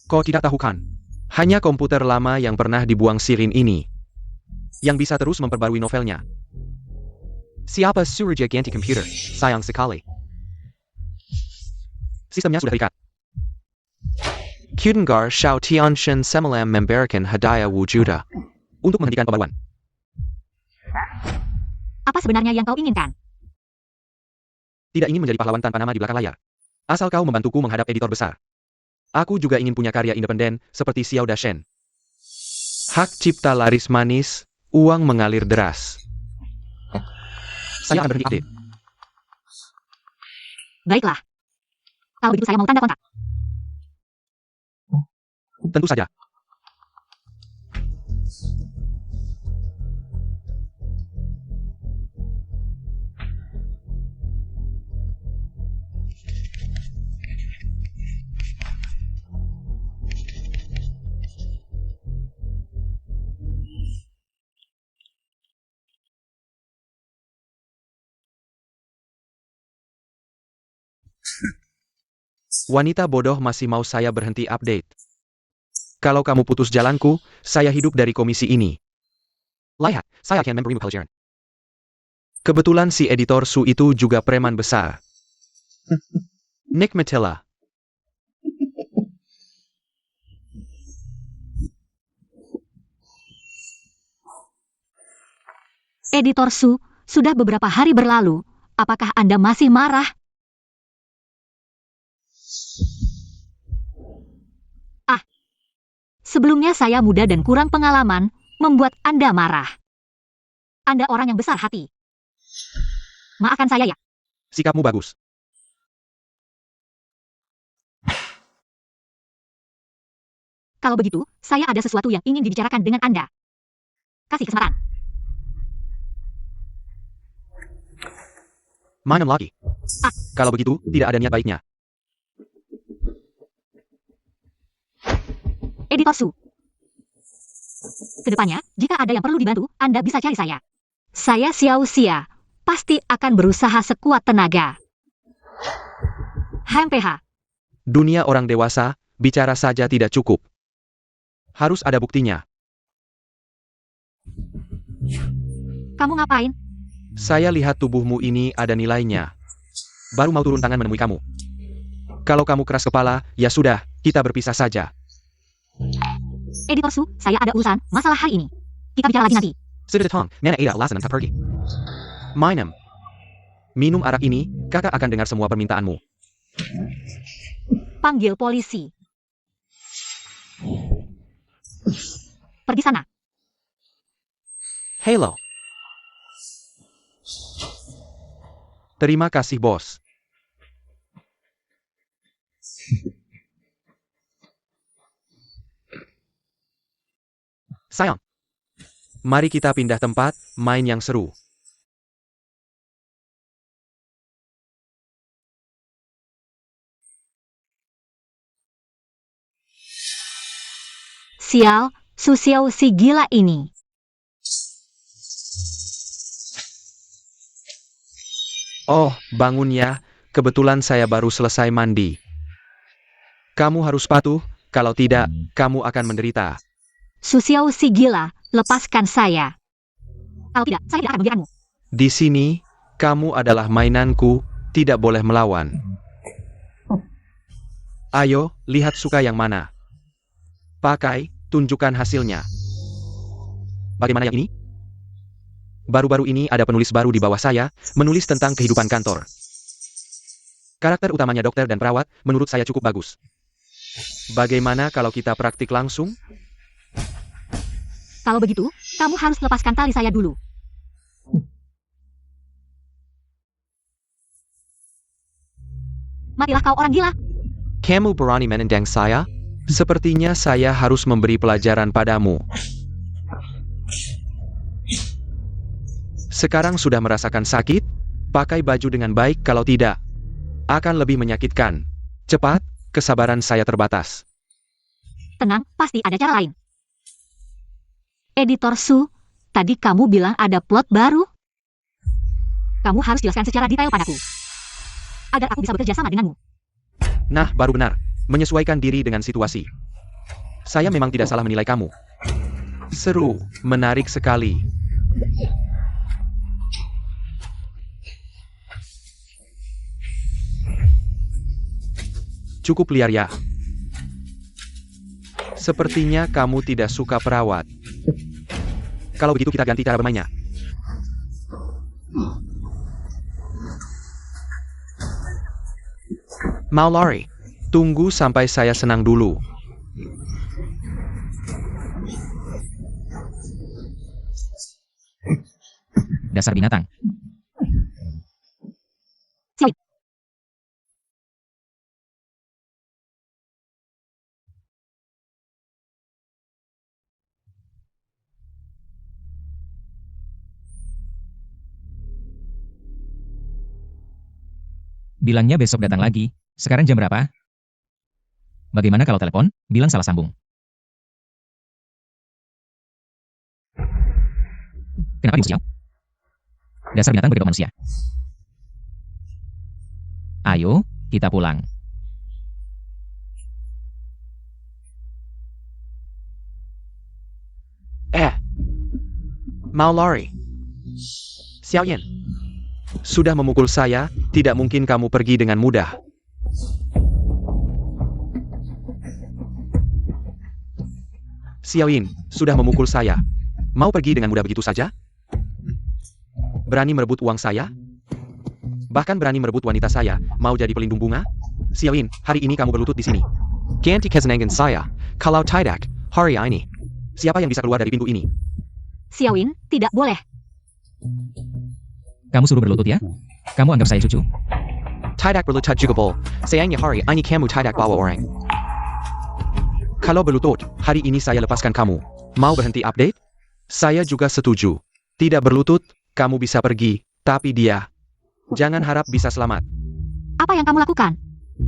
Kau tidak tahu kan? Hanya komputer lama yang pernah dibuang Sirin ini yang bisa terus memperbarui novelnya. Siapa Surya ganti komputer? Sayang sekali. Sistemnya sudah terikat. Kudengar Xiao Tianshan Semalam memberikan hadiah wujuda untuk menghentikan pembaruan. Apa sebenarnya yang kau inginkan? Tidak ingin menjadi pahlawan tanpa nama di belakang layar. Asal kau membantuku menghadap editor besar. Aku juga ingin punya karya independen seperti Xiao Dashen. Hak cipta laris manis, uang mengalir deras. Saya akan berhenti update. Baiklah. Kalau begitu saya mau tanda kontrak. Tentu saja. Wanita bodoh masih mau saya berhenti update. Kalau kamu putus jalanku, saya hidup dari komisi ini. Lihat, saya akan memberimu pelajaran. Kebetulan si editor Su itu juga preman besar. Nick Matilla. Editor Su, sudah beberapa hari berlalu. Apakah Anda masih marah? Sebelumnya saya muda dan kurang pengalaman, membuat Anda marah. Anda orang yang besar hati. Maafkan saya ya. Sikapmu bagus. Kalau begitu, saya ada sesuatu yang ingin dibicarakan dengan Anda. Kasih kesempatan. Mainem lagi. Kalau begitu, tidak ada niat baiknya. Editor Su. Kedepannya, jika ada yang perlu dibantu, Anda bisa cari saya. Saya Xiao Xia. Pasti akan berusaha sekuat tenaga. HMPH. Dunia orang dewasa, bicara saja tidak cukup. Harus ada buktinya. Kamu ngapain? Saya lihat tubuhmu ini ada nilainya. Baru mau turun tangan menemui kamu. Kalau kamu keras kepala, ya sudah, kita berpisah saja. Editor Su, saya ada urusan, masalah hari ini. Kita bicara lagi nanti. Sudah datang, nenek Ada alasan untuk pergi. Mainem. Minum arak ini, kakak akan dengar semua permintaanmu. Panggil polisi. Pergi sana. Halo. Terima kasih, bos. Sayang. Mari kita pindah tempat, main yang seru. Sial, Su Xiao si gila ini. Oh, bangun ya. Kebetulan saya baru selesai mandi. Kamu harus patuh, kalau tidak, kamu akan menderita. Su Xiao si gila, lepaskan saya. Kalau tidak, saya tidak akan membiarkanmu. Di sini, kamu adalah mainanku, tidak boleh melawan. Ayo, lihat suka yang mana. Pakai, tunjukkan hasilnya. Bagaimana yang ini? Baru-baru ini ada penulis baru di bawah saya, menulis tentang kehidupan kantor. Karakter utamanya dokter dan perawat, menurut saya cukup bagus. Bagaimana kalau kita praktik langsung? Kalau begitu, kamu harus lepaskan tali saya dulu. Matilah kau orang gila. Kamu berani menendang saya? Sepertinya saya harus memberi pelajaran padamu. Sekarang sudah merasakan sakit? Pakai baju dengan baik, kalau tidak, akan lebih menyakitkan. Cepat, kesabaran saya terbatas. Tenang, pasti ada cara lain. Editor Su, tadi kamu bilang ada plot baru? Kamu harus jelaskan secara detail padaku. Agar aku bisa bekerja sama denganmu. Nah, baru benar. Menyesuaikan diri dengan situasi. Saya memang tidak salah menilai kamu. Seru, menarik sekali. Cukup liar ya. Sepertinya kamu tidak suka perawat. Kalau begitu kita ganti cara bermainnya. Mau lari? Tunggu sampai saya senang dulu. Dasar binatang. Siap. Bilangnya besok datang lagi. Sekarang jam berapa? Bagaimana kalau telepon? Bilang salah sambung. Kenapa diam siang? Dasar binatang berbeda manusia. Ayo, kita pulang. Mau lari? Xiaoyan. Sudah memukul saya, tidak mungkin kamu pergi dengan mudah. Xiaoyin, sudah memukul saya. Mau pergi dengan mudah begitu saja? Berani merebut uang saya? Bahkan berani merebut wanita saya, mau jadi pelindung bunga? Xiaoyin, hari ini kamu berlutut di sini. Ganti kesenangan saya. Kalau tidak, hari ini. Siapa yang bisa keluar dari pintu ini? Xiaoyin, tidak boleh. Kamu suruh berlutut ya? Kamu anggap saya cucu? Tidak berlutut juga bol. Sayangnya hari ini kamu tidak bawa orang. Kalau berlutut, hari ini saya lepaskan kamu. Mau berhenti update? Saya juga setuju. Tidak berlutut, kamu bisa pergi, tapi dia. Jangan harap bisa selamat. Apa yang kamu lakukan?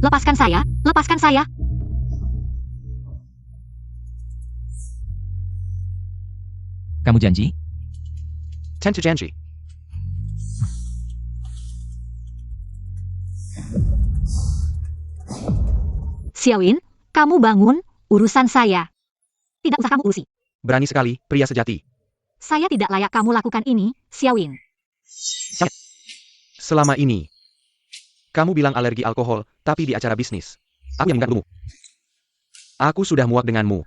Lepaskan saya, lepaskan saya. Kamu janji? Tentu janji. Xiaoyin, kamu bangun, urusan saya. Tidak usah kamu urusi. Berani sekali, pria sejati. Saya tidak layak kamu lakukan ini, Xiaoyin. Selama ini, kamu bilang alergi alkohol, tapi di acara bisnis. Aku yang mengganggumu. Aku sudah muak denganmu.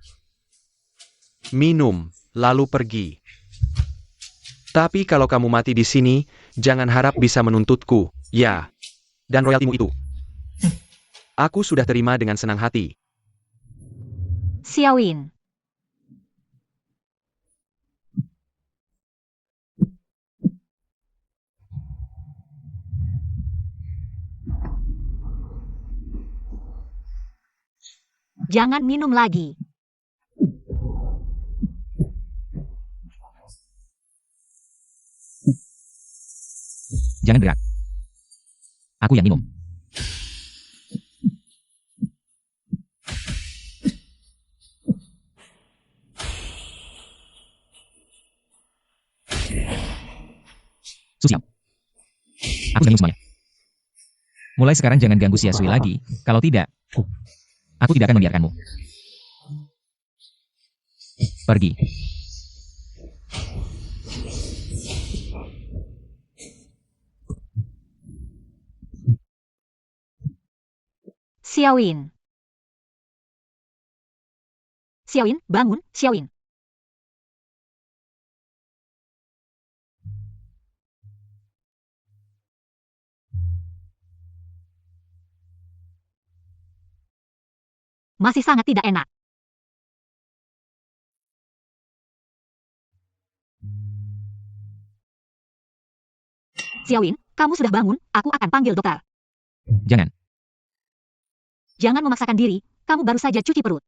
Minum, lalu pergi. Tapi kalau kamu mati di sini, jangan harap bisa menuntutku, ya. Dan royaltimu itu. Aku sudah terima dengan senang hati. Xiaoyin. Jangan minum lagi. Jangan gerak. Aku yang minum. Susiao. Aku sudah minum semuanya. Mulai sekarang jangan ganggu Xia Sui lagi. Kalau tidak, aku tidak akan membiarkanmu. Pergi. Xiaoyin. Xiaoyin, bangun, Xiaoyin. Masih sangat tidak enak. Xiaoyin, kamu sudah bangun, aku akan panggil dokter. Jangan. Jangan memaksakan diri, kamu baru saja cuci perut.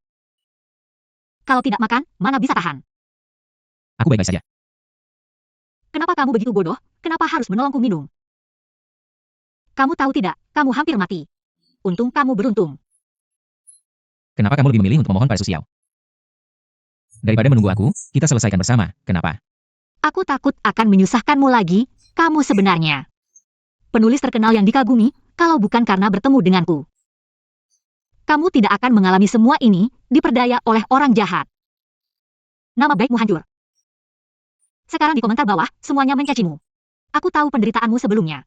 Kalau tidak makan, mana bisa tahan? Aku baik-baik saja. Kenapa kamu begitu bodoh? Kenapa harus menolongku minum? Kamu tahu tidak, kamu hampir mati. Untung kamu beruntung. Kenapa kamu lebih memilih untuk memohon pada Susiao? Daripada menunggu aku, kita selesaikan bersama. Kenapa? Aku takut akan menyusahkanmu lagi, kamu sebenarnya. Penulis terkenal yang dikagumi, kalau bukan karena bertemu denganku. Kamu tidak akan mengalami semua ini, diperdaya oleh orang jahat. Nama baikmu hancur. Sekarang di komentar bawah, semuanya mencacimu. Aku tahu penderitaanmu sebelumnya.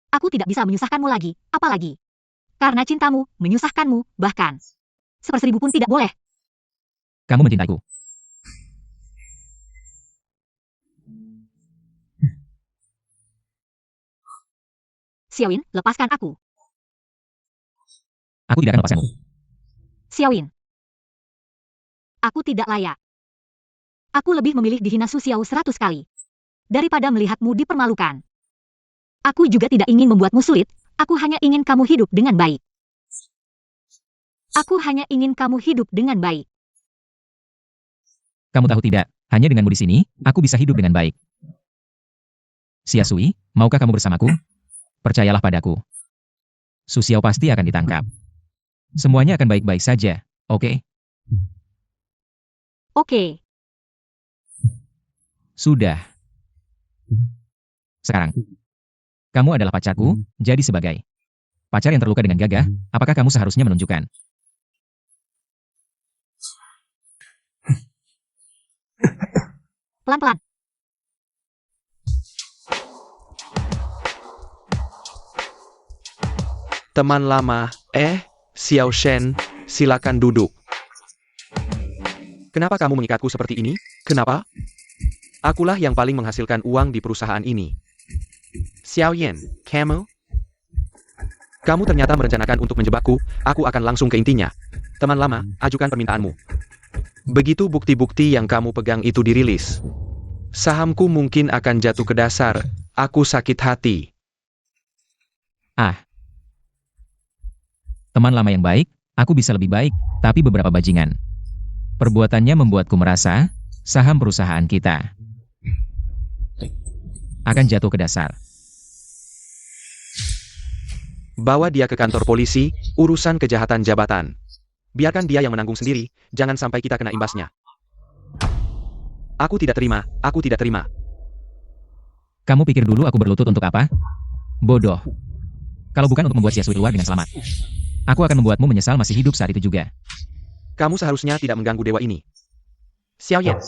Aku tidak bisa menyusahkanmu lagi, apalagi. Karena cintamu, menyusahkanmu, bahkan. 1/1000 pun tidak boleh. Kamu mencintaiku. Xiaoyin, lepaskan aku. Aku tidak akan lepaskanmu. Xiaoyin. Aku tidak layak. Aku lebih memilih dihina Susiao 100 kali. Daripada melihatmu dipermalukan. Aku juga tidak ingin membuatmu sulit, aku hanya ingin kamu hidup dengan baik. Aku hanya ingin kamu hidup dengan baik. Kamu tahu tidak, hanya denganmu di sini, aku bisa hidup dengan baik. Xia Sui, maukah kamu bersamaku? Percayalah padaku. Susiao pasti akan ditangkap. Semuanya akan baik-baik saja, oke? Oke. Sudah. Sekarang, kamu adalah pacarku, jadi sebagai pacar yang terluka dengan gagah, apakah kamu seharusnya menunjukkan? Pelan-pelan. Teman lama, Xiao Shen, silakan duduk. Kenapa kamu mengikatku seperti ini? Kenapa? Akulah yang paling menghasilkan uang di perusahaan ini. Xiao Yan, kamu? Kamu ternyata merencanakan untuk menjebakku, aku akan langsung ke intinya. Teman lama, ajukan permintaanmu. Begitu bukti-bukti yang kamu pegang itu dirilis, sahamku mungkin akan jatuh ke dasar, aku sakit hati. Teman lama yang baik, Aku bisa lebih baik, tapi beberapa bajingan. Perbuatannya membuatku merasa, saham perusahaan kita akan jatuh ke dasar. Bawa dia ke kantor polisi, urusan kejahatan jabatan. Biarkan dia yang menanggung sendiri, jangan sampai kita kena imbasnya. Aku tidak terima, aku tidak terima. Kamu pikir dulu aku berlutut untuk apa? Bodoh. Kalau bukan untuk membuat Xiasui keluar dengan selamat, aku akan membuatmu menyesal masih hidup saat itu juga. Kamu seharusnya tidak mengganggu dewa ini. Xiao Yan,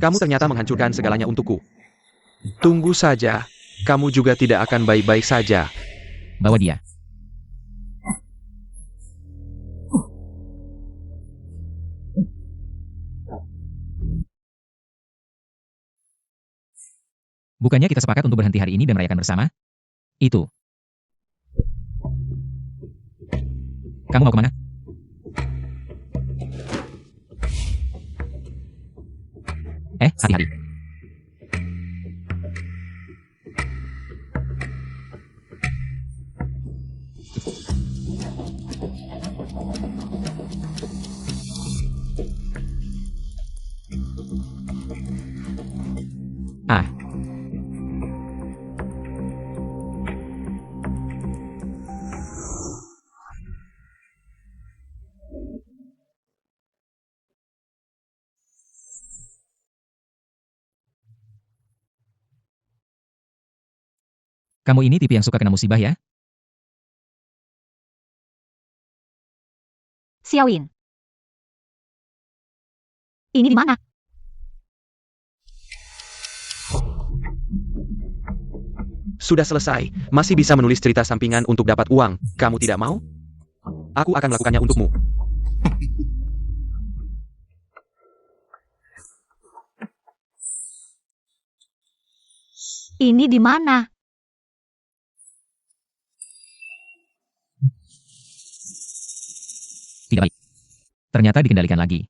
kamu ternyata menghancurkan segalanya untukku. Tunggu saja, kamu juga tidak akan baik-baik saja. Bawa dia. Bukannya kita sepakat untuk berhenti hari ini dan merayakan bersama? Itu. Kamu mau kemana? Hati-hati. Ah. Kamu ini tipe yang suka kena musibah ya? Xiaoyin. Ini di mana? Sudah selesai, masih bisa menulis cerita sampingan untuk dapat uang. Kamu tidak mau? Aku akan melakukannya untukmu. Ini di mana? Tidak baik. Ternyata dikendalikan lagi.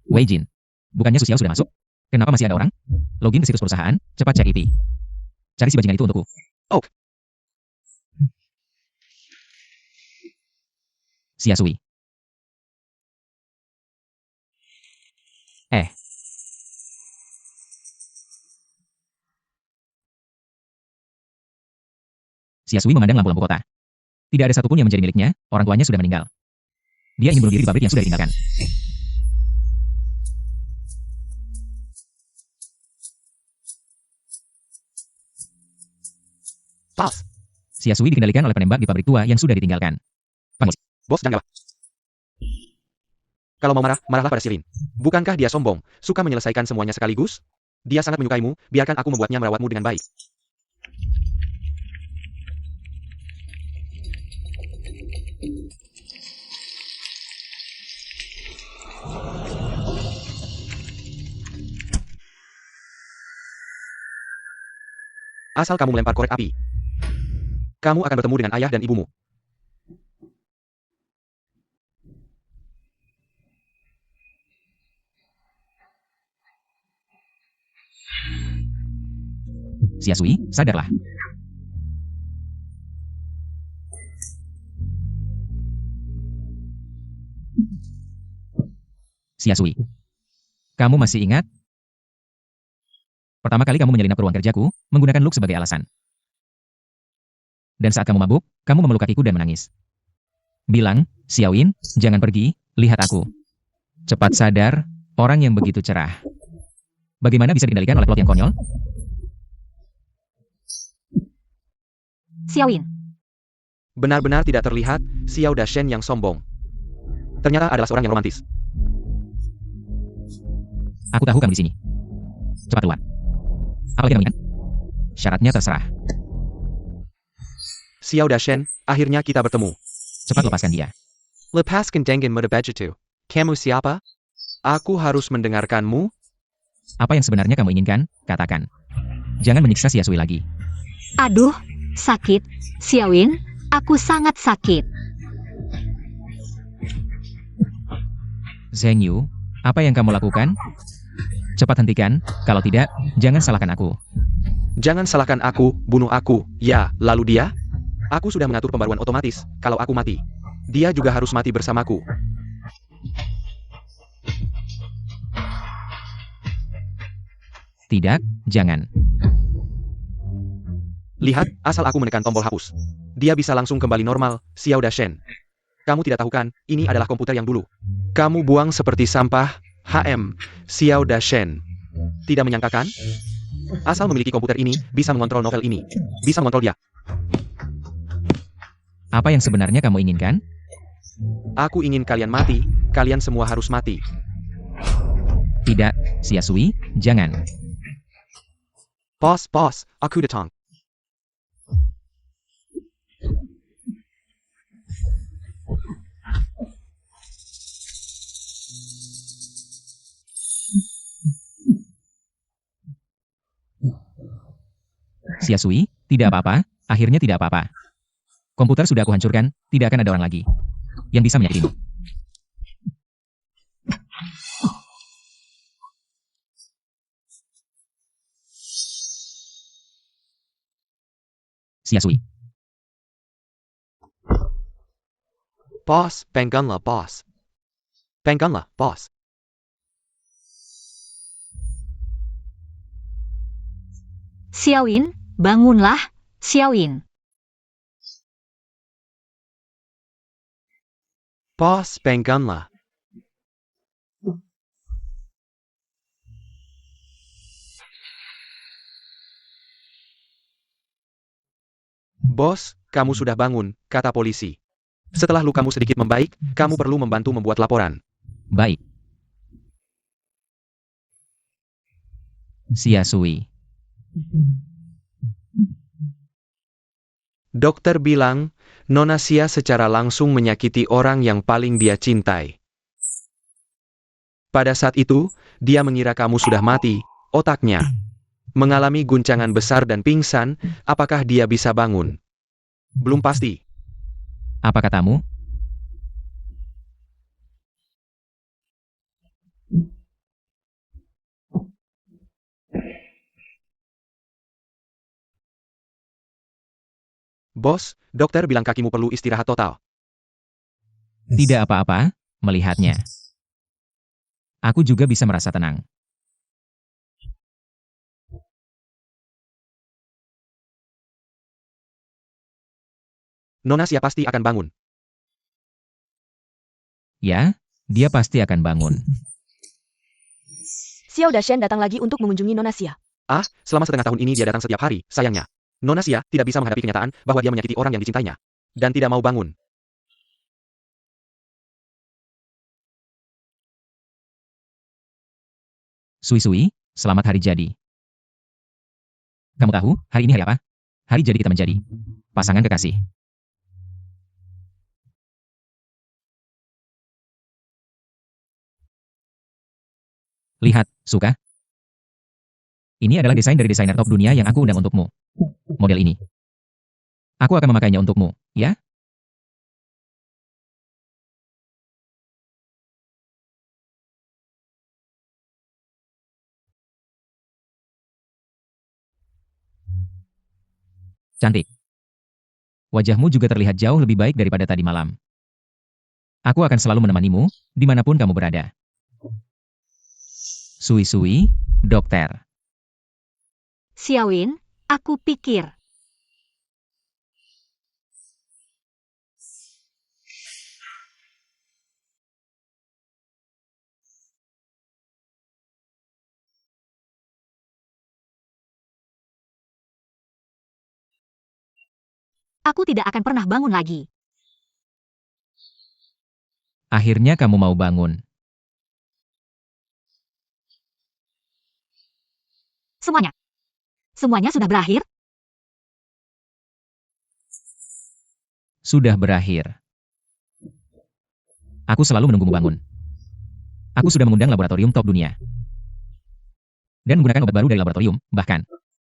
Wei Jin. Bukannya Su Xiao sudah masuk? Kenapa masih ada orang? Login ke situs perusahaan, cepat cek IP. Cari si bajingan itu untukku. Oh. Xiasui. Xiasui memandang lampu-lampu kota. Tidak ada satupun yang menjadi miliknya, orang tuanya sudah meninggal. Dia ingin bunuh diri di pabrik yang sudah ditinggalkan. Pas. Xiasui dikendalikan oleh penembak di pabrik tua yang sudah ditinggalkan. Panggil. Bos jangan. Kalau mau marah, marahlah pada Silin. Bukankah dia sombong, suka menyelesaikan semuanya sekaligus? Dia sangat menyukaimu, biarkan aku membuatnya merawatmu dengan baik. Asal kamu melempar korek api, kamu akan bertemu dengan ayah dan ibumu. Xiasui, sadarlah. Xiasui. Kamu masih ingat? Pertama kali kamu menyelinap ke ruang kerjaku, menggunakan Luke sebagai alasan. Dan saat kamu mabuk, kamu memeluk kakiku dan menangis. Bilang, Xiaoyin, jangan pergi, lihat aku. Cepat sadar, orang yang begitu cerah. Bagaimana bisa dikendalikan oleh plot yang konyol? Xiaoyin. Benar-benar tidak terlihat, Xiao Dashen yang sombong. Ternyata adalah seorang yang romantis. Aku tahu kamu di sini. Cepat keluar. Apalagi kamu ingat? Syaratnya terserah. Xiao Dashen, akhirnya kita bertemu. Cepat lepaskan dia. Lepaskan dengan mudah begitu. Kamu siapa? Aku harus mendengarkanmu. Apa yang sebenarnya kamu inginkan, katakan. Jangan menyiksa Xiasui lagi. Aduh, sakit. Xiaoyin, aku sangat sakit. Zheng Yu, apa yang kamu lakukan? Cepat hentikan, kalau tidak, jangan salahkan aku. Jangan salahkan aku, bunuh aku. Ya, lalu dia? Aku sudah mengatur pembaruan otomatis, kalau aku mati. Dia juga harus mati bersamaku. Tidak, jangan. Lihat, asal aku menekan tombol hapus. Dia bisa langsung kembali normal, Xiao Dashen. Kamu tidak tahu kan, ini adalah komputer yang dulu. Kamu buang seperti sampah, Xiao Dashen. Tidak menyangka kan? Asal memiliki komputer ini, bisa mengontrol novel ini. Bisa mengontrol dia. Apa yang sebenarnya kamu inginkan? Aku ingin kalian mati, kalian semua harus mati. Tidak, Xia Sui, jangan. Pause, aku datang. Xia Sui, tidak apa-apa, akhirnya tidak apa-apa. Komputer sudah aku hancurkan, tidak akan ada orang lagi yang bisa menyakitimu. Xia Sui. Pause, pengganlah, pause. Pengganlah, pause. Xiaoyin, bangunlah, Xiaoyin. Pause, pengganlah. Bos, kamu sudah bangun, kata polisi. Setelah lukamu sedikit membaik, kamu perlu membantu membuat laporan. Baik. Xia Sui. Dokter bilang, Nona Xia secara langsung menyakiti orang yang paling dia cintai. Pada saat itu, dia mengira kamu sudah mati, otaknya mengalami guncangan besar dan pingsan. Apakah dia bisa bangun? Belum pasti. Apa katamu? Bos, dokter bilang kakimu perlu istirahat total. Tidak apa-apa, melihatnya. Aku juga bisa merasa tenang. Nona Xia pasti akan bangun. Ya, dia pasti akan bangun. Xiao Dashen datang lagi untuk mengunjungi Nona Xia. Ah, selama setengah tahun ini dia datang setiap hari, sayangnya. Nona Xia tidak bisa menghadapi kenyataan bahwa dia menyakiti orang yang dicintainya. Dan tidak mau bangun. Sui-sui, selamat hari jadi. Kamu tahu, hari ini hari apa? Hari jadi kita menjadi pasangan kekasih. Lihat, suka? Ini adalah desain dari desainer top dunia yang aku undang untukmu. Model ini. Aku akan memakainya untukmu, ya? Cantik. Wajahmu juga terlihat jauh lebih baik daripada tadi malam. Aku akan selalu menemanimu, dimanapun kamu berada. Sui-sui, dokter. Xiaoyin, aku pikir. Aku tidak akan pernah bangun lagi. Akhirnya kamu mau bangun. Semuanya. Semuanya sudah berakhir? Sudah berakhir. Aku selalu menunggumu bangun. Aku sudah mengundang laboratorium top dunia. Dan menggunakan obat baru dari laboratorium, bahkan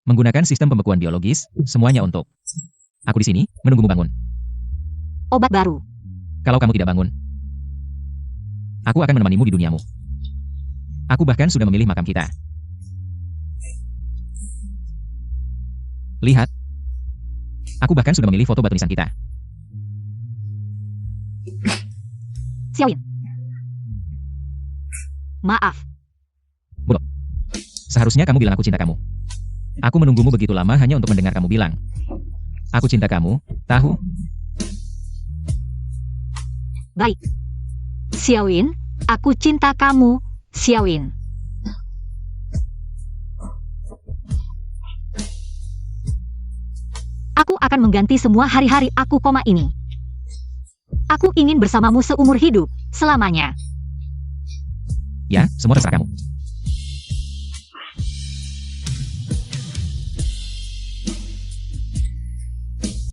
menggunakan sistem pembekuan biologis, semuanya untuk. Aku di sini, menunggumu bangun. Obat baru. Kalau kamu tidak bangun, aku akan menemanimu di duniamu. Aku bahkan sudah memilih makam kita. Lihat. Aku Aku bahkan sudah memilih foto batu nisan kita. Xiaoyin. Maaf. Seharusnya kamu bilang aku cinta kamu. Aku menunggumu begitu lama hanya untuk mendengar kamu bilang, aku cinta kamu, tahu? Baik. Xiaoyin, aku cinta kamu, Xiaoyin. Aku akan mengganti semua hari-hari aku koma ini. Aku ingin bersamamu seumur hidup, selamanya. Ya, semua terserah kamu.